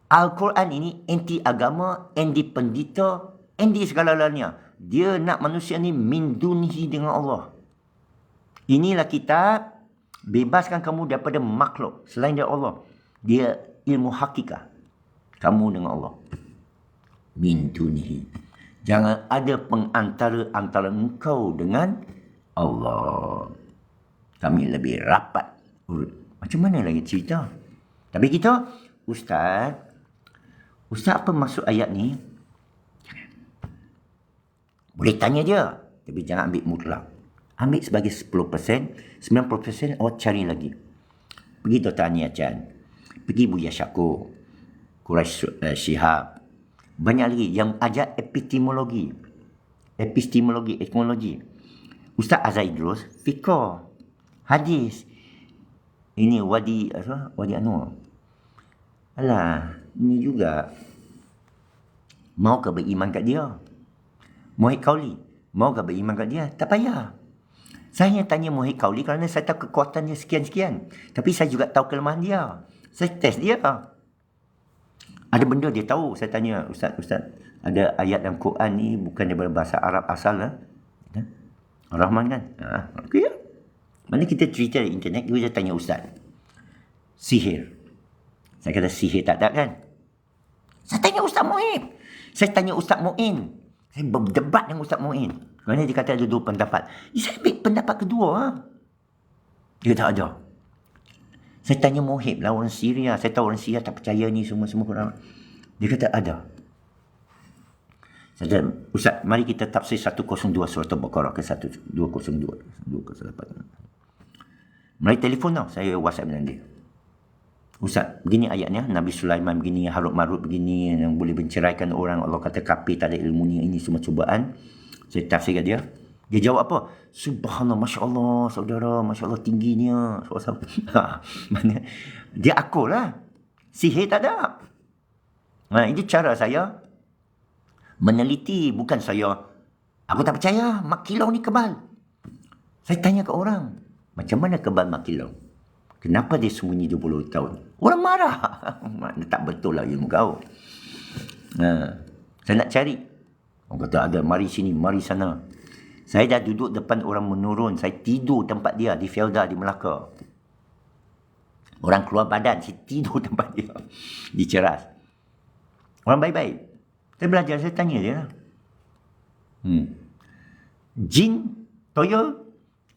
Al-Quran ini anti agama, anti pendeta, anti segala-galanya. Dia nak manusia ni min dunhi dengan Allah. Inilah kitab, bebaskan kamu daripada makhluk selain dari Allah. Dia ilmu hakikat kamu dengan Allah. Min dunihi. Jangan ada pengantara antara engkau dengan Allah. Kami lebih rapat. Macam mana lagi cerita? Tapi kita, Ustaz apa maksud ayat ni? Boleh tanya dia, tapi jangan ambil mutlak. Ambil sebagai 10%, 90% awak cari lagi. Pergi Dr. Ania Chan, pergi Buya Syakur, Quraish Shihab. Banyak lagi yang ajar epistemologi, etnologi. Ustaz Azhar Idrus, fiqh, hadis. Ini Wadi Anwar. Alah, ini juga. Mau ke beriman kat dia? Muhammad Kauli, mau ke beriman kat dia? Tak payah. Saya tanya Muhammad Kauli kerana saya tahu kekuatannya sekian-sekian. Tapi saya juga tahu kelemahan dia. Saya test dia. Ada benda dia tahu. Saya tanya, Ustaz, ada ayat dalam Quran ni bukan daripada bahasa Arab asal lah. Ar-Rahman kan? Okey ya. Mana kita cerita di internet, dia tanya Ustaz. Sihir. Saya kata sihir tak ada kan? Saya tanya Ustaz Mu'in. Saya tanya Ustaz Mu'in. Saya berdebat dengan Ustaz Muin. Kerana dia kata ada dua pendapat. Saya ambil pendapat kedua. Dia tak ada. Saya tanya Mohib lah, orang Syria. Saya tahu orang Syria tak percaya ni semua orang. Dia kata ada. Saya kata, Ustaz, mari kita tafsir 102 surah Al-Baqarah ke 1202. 208. Mari telefon tau. Saya WhatsApp dengan dia. Ustaz, begini ayatnya. Nabi Sulaiman begini, Harut Marut begini, yang boleh menceraikan orang. Allah kata kafir tak ada ilmunya. Ini semua cubaan. Saya tafsir dia. Dia jawab apa? Subhanallah, Masya Allah, saudara, Masya Allah tingginya. Mana? Dia akur lah. Sihir tak ada. Ini cara saya meneliti. Bukan saya, aku tak percaya, mak kilau ni kebal. Saya tanya ke orang, macam mana kebal mak kilau? Kenapa dia sembunyi 20 tahun? Orang marah. Mana tak betul lah ilmu kau. Saya nak cari. Orang kata ada, mari sini, mari sana. Saya dah duduk depan orang menurun. Saya tidur tempat dia di Felda di Melaka. Orang keluar badan, saya tidur tempat dia di Ceras. Orang baik-baik. Saya belajar, saya tanya dia lah. Jin, toyol,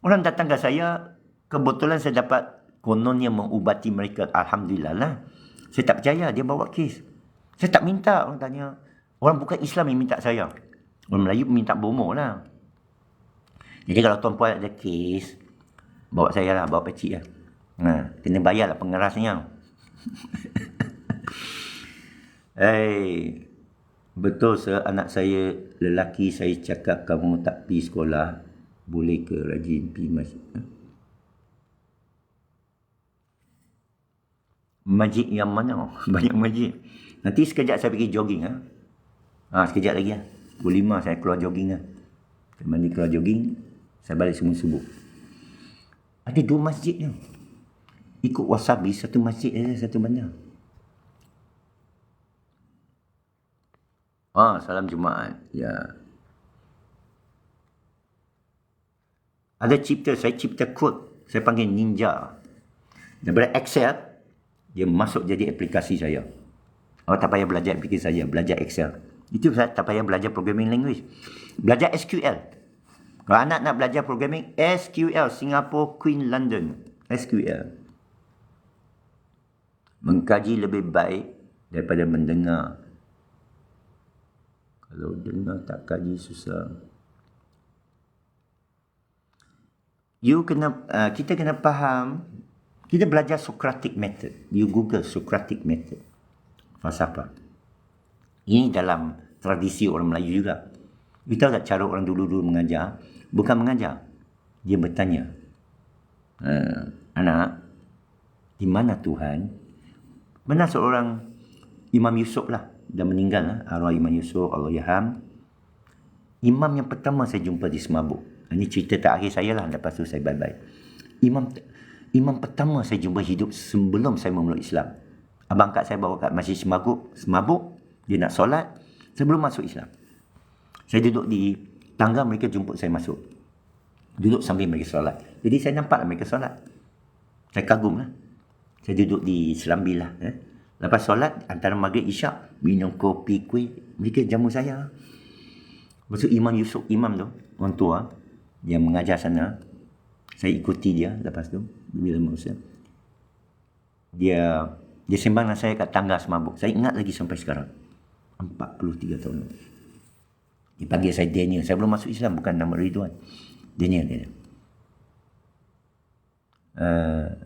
orang datang ke saya, kebetulan saya dapat kononnya mengubati mereka. Alhamdulillah lah. Saya tak percaya, dia bawa kes. Saya tak minta, orang tanya. Orang bukan Islam yang minta saya. Orang Melayu minta bomo lah. Jadi kalau tuan-puan ada kes, bawa saya lah, bawa pakcik lah. Kena bayar lah pengerasnya. Betul anak saya lelaki saya cakap kamu tak pergi sekolah, boleh ke rajin pergi masjid? Masjid yang mana? Banyak masjid. Nanti sekejap saya pergi jogging. Sekejap lagi lah. Pukul 5 saya keluar jogging lah. Saya mandi keluar jogging, saya balik semua subuh. Ada 2 masjid ni. Ikut wasabi, satu masjid ada, satu bandar. Salam Jumaat. Ya. Ada saya cipta kod. Saya panggil Ninja. Daripada Excel, dia masuk jadi aplikasi saya. Tak payah belajar aplikasi saya, belajar Excel. Itu tak payah belajar programming language. Belajar SQL. Kalau anak nak belajar programming, SQL, Singapore, Queen, London. SQL. Mengkaji lebih baik daripada mendengar. Kalau dengar tak kaji, susah. Kita kena faham, kita belajar Socratic method. You Google Socratic method. Falsafah. Ini dalam tradisi orang Melayu juga. You tahu tak cara orang dulu-dulu mengajar? Bukan mengajar. Dia bertanya. Anak, di mana Tuhan? Benar seorang Imam Yusuf lah. Dah meninggal lah. Arwah Imam Yusuf, Allah yarham. Imam yang pertama saya jumpa di Semabuk. Ini cerita terakhir saya lah. Lepas tu saya bye-bye. Imam pertama saya jumpa hidup sebelum saya memeluk Islam. Abang kak saya bawa kat Masjid Semabuk. Dia nak solat. Sebelum masuk Islam. Saya duduk di tangga, mereka jemput saya masuk. Duduk sambil mereka solat. Jadi saya nampak mereka solat. Saya kagum lah. Saya duduk di selambil lah. Lepas solat, antara maghrib isyak, minum kopi, kuih. Mereka jamu saya. Lepas tu Imam Yusuf, imam tu, orang tua, dia mengajar sana. Saya ikuti dia lepas tu. Bila masa. Dia sembang dengan saya kat tangga Semabuk. Saya ingat lagi sampai sekarang. 43 tahun. Dia panggil saya Daniel. Saya belum masuk Islam, bukan nama Ridwan. Daniel.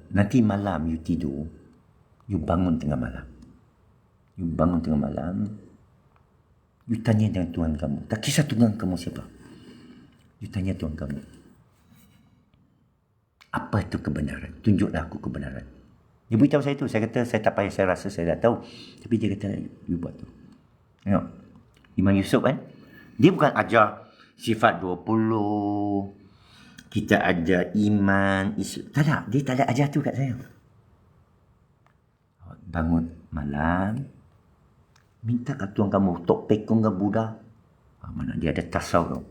Nanti malam you tidur, you bangun tengah malam. You tanya dengan Tuhan kamu. Tak kisah Tuhan kamu siapa. You tanya Tuhan kamu. Apa itu kebenaran? Tunjuklah aku kebenaran. Dia beritahu saya tu. Saya kata saya tak payah, saya rasa saya dah tahu. Tapi dia kata you buat tu. Tengok. Imam Yusuf kan. Dia bukan ajar sifat 20. Kita ada iman, Islam. Tak ada. Dia tak ada ajar tu kat saya. Bangun malam. Minta kat Tuhan kamu. Tok pekong ke Buddha. Mana dia ada tasawuf.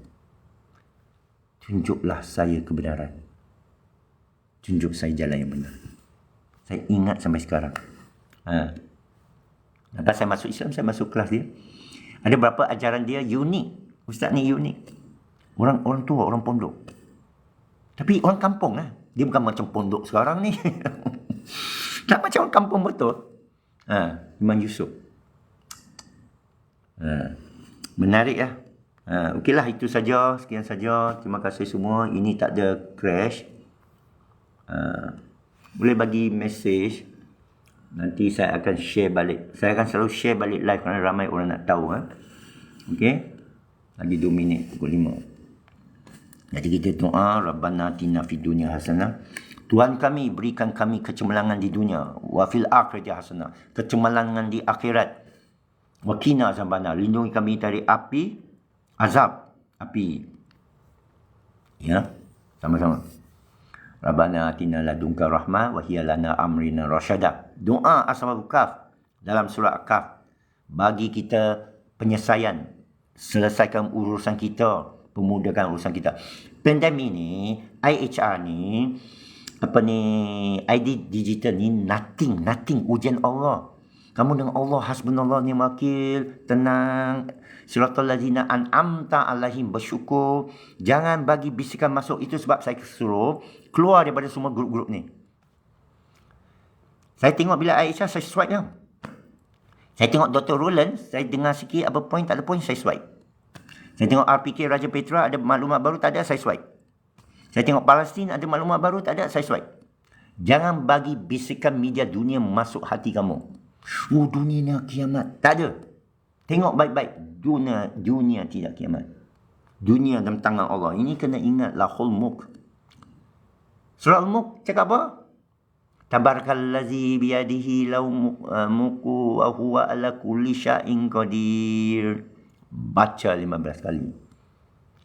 Tunjuklah saya kebenaran. Tunjuk saya jalan yang benar. Saya ingat sampai sekarang. Lepas saya masuk Islam, saya masuk kelas dia. Ada beberapa ajaran dia unik. Ustaz ni unik. Orang tua, orang pondok. Tapi orang kampung lah. Dia bukan macam pondok sekarang ni. Tak macam orang kampung betul. Imam Yusuf. Menarik lah. Okeylah, itu saja. Sekian saja. Terima kasih semua. Ini tak ada crash. Boleh bagi mesej. Nanti saya akan share balik. Saya akan selalu share balik live kerana ramai orang nak tahu. Okey. Lagi 2 minit pukul 5. Jadi kita doa, Rabbana atina fid dunya hasanah. Tuhan kami, berikan kami kecemerlangan di dunia. Wa fil akhirati hasanah. Kecemerlangan di akhirat. Wa qina azabannar. Lindungi kami dari api, azab api. Ya, sama-sama. Rabbana atina ladunka rahmah wa hiya lana amrina rasyada. Doa Ashabul Kahf dalam surah Kahf. Bagi kita penyelesaian. Selesaikan urusan kita. Pemudahkan urusan kita. Pandemik ni, IHR ni, ID digital ni, nothing. Ujian Allah. Kamu dengan Allah, hasbunallah ni'mal wakil, tenang. Siratal ladzina an'amta alaihim, bersyukur. Jangan bagi bisikan masuk. Itu sebab saya suruh keluar daripada semua grup-grup ni. Saya tengok bila IHR, saya swipe lah. Saya tengok Dr. Roland, saya dengar sikit apa point, tak ada point, saya swipe. Saya tengok RPK Raja Petra, ada maklumat baru, tak ada, saya swipe. Saya tengok Palestin, ada maklumat baru, tak ada, saya swipe. Jangan bagi bisikan media dunia masuk hati kamu. Dunia ni kiamat. Tak ada. Tengok baik-baik. Dunia tidak kiamat. Dunia dalam tangan Allah. Ini kena ingat. Lahul mulk. Surah Al-Mulk cakap apa? Tabarakallazi biyadihi mulku wa huwa ala kulli syai'in qadir. Baca 15 kali.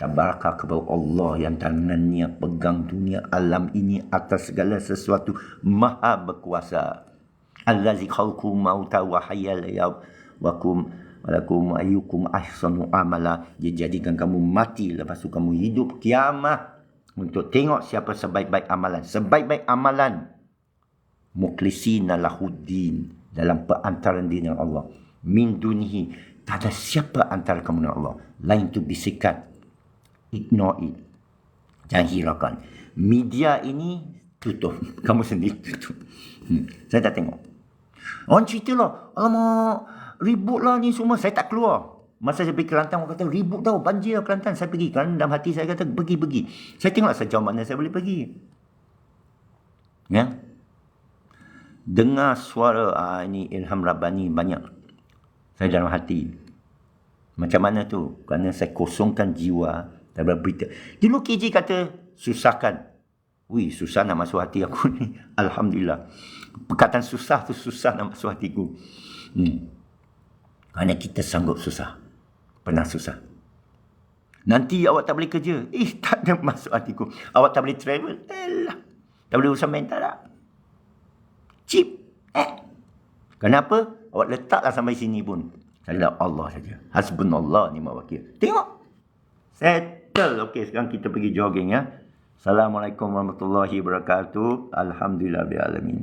Tabarakah kepada Allah yang tangannya pegang dunia alam ini atas segala sesuatu, maha berkuasa. Allazi khalaqakum mauta wa hayyal yawakum walakum ayyukum ahsanu amala. Dia jadikan kamu mati, lepas tu kamu hidup kiamat untuk tengok siapa sebaik-baik amalan. Sebaik-baik amalan mukhlisina lahuddin, dalam perantaran diri dengan Allah. Min dunihi, tak ada siapa antara kamu dengan Allah. Lain tu bisikan. Ignore it. Jangan hiraukan. Media ini tutup. Kamu sendiri tutup. Saya tak tengok. Orang cerita lah. Alamak, ribut lah ni semua. Saya tak keluar. Masa saya pergi Kelantan, orang kata ribut tau. Banjir lah Kelantan. Saya pergi. Kerana dalam hati saya kata pergi. Saya tengok sejauh mana saya boleh pergi. Ya. Dengar suara ini Ilham Rabbani banyak. Saya dalam hati. Macam mana tu? Kerana saya kosongkan jiwa daripada berita. Dulu KJ kata, susahkan. Susah nak masuk hati aku ni. Alhamdulillah. Perkataan susah tu susah nak masuk hatiku. Kerana kita sanggup susah. Pernah susah. Nanti awak tak boleh kerja. Tak ada masuk hatiku. Awak tak boleh travel. Tak boleh urusan mental tak? Cheap. Kenapa? Awak letaklah sampai sini pun. Saya Allah saja. Hasbunallah ni'mal wakil. Tengok. Settle. Okey, sekarang kita pergi jogging ya. Assalamualaikum warahmatullahi wabarakatuh. Alhamdulillah bi'alamin.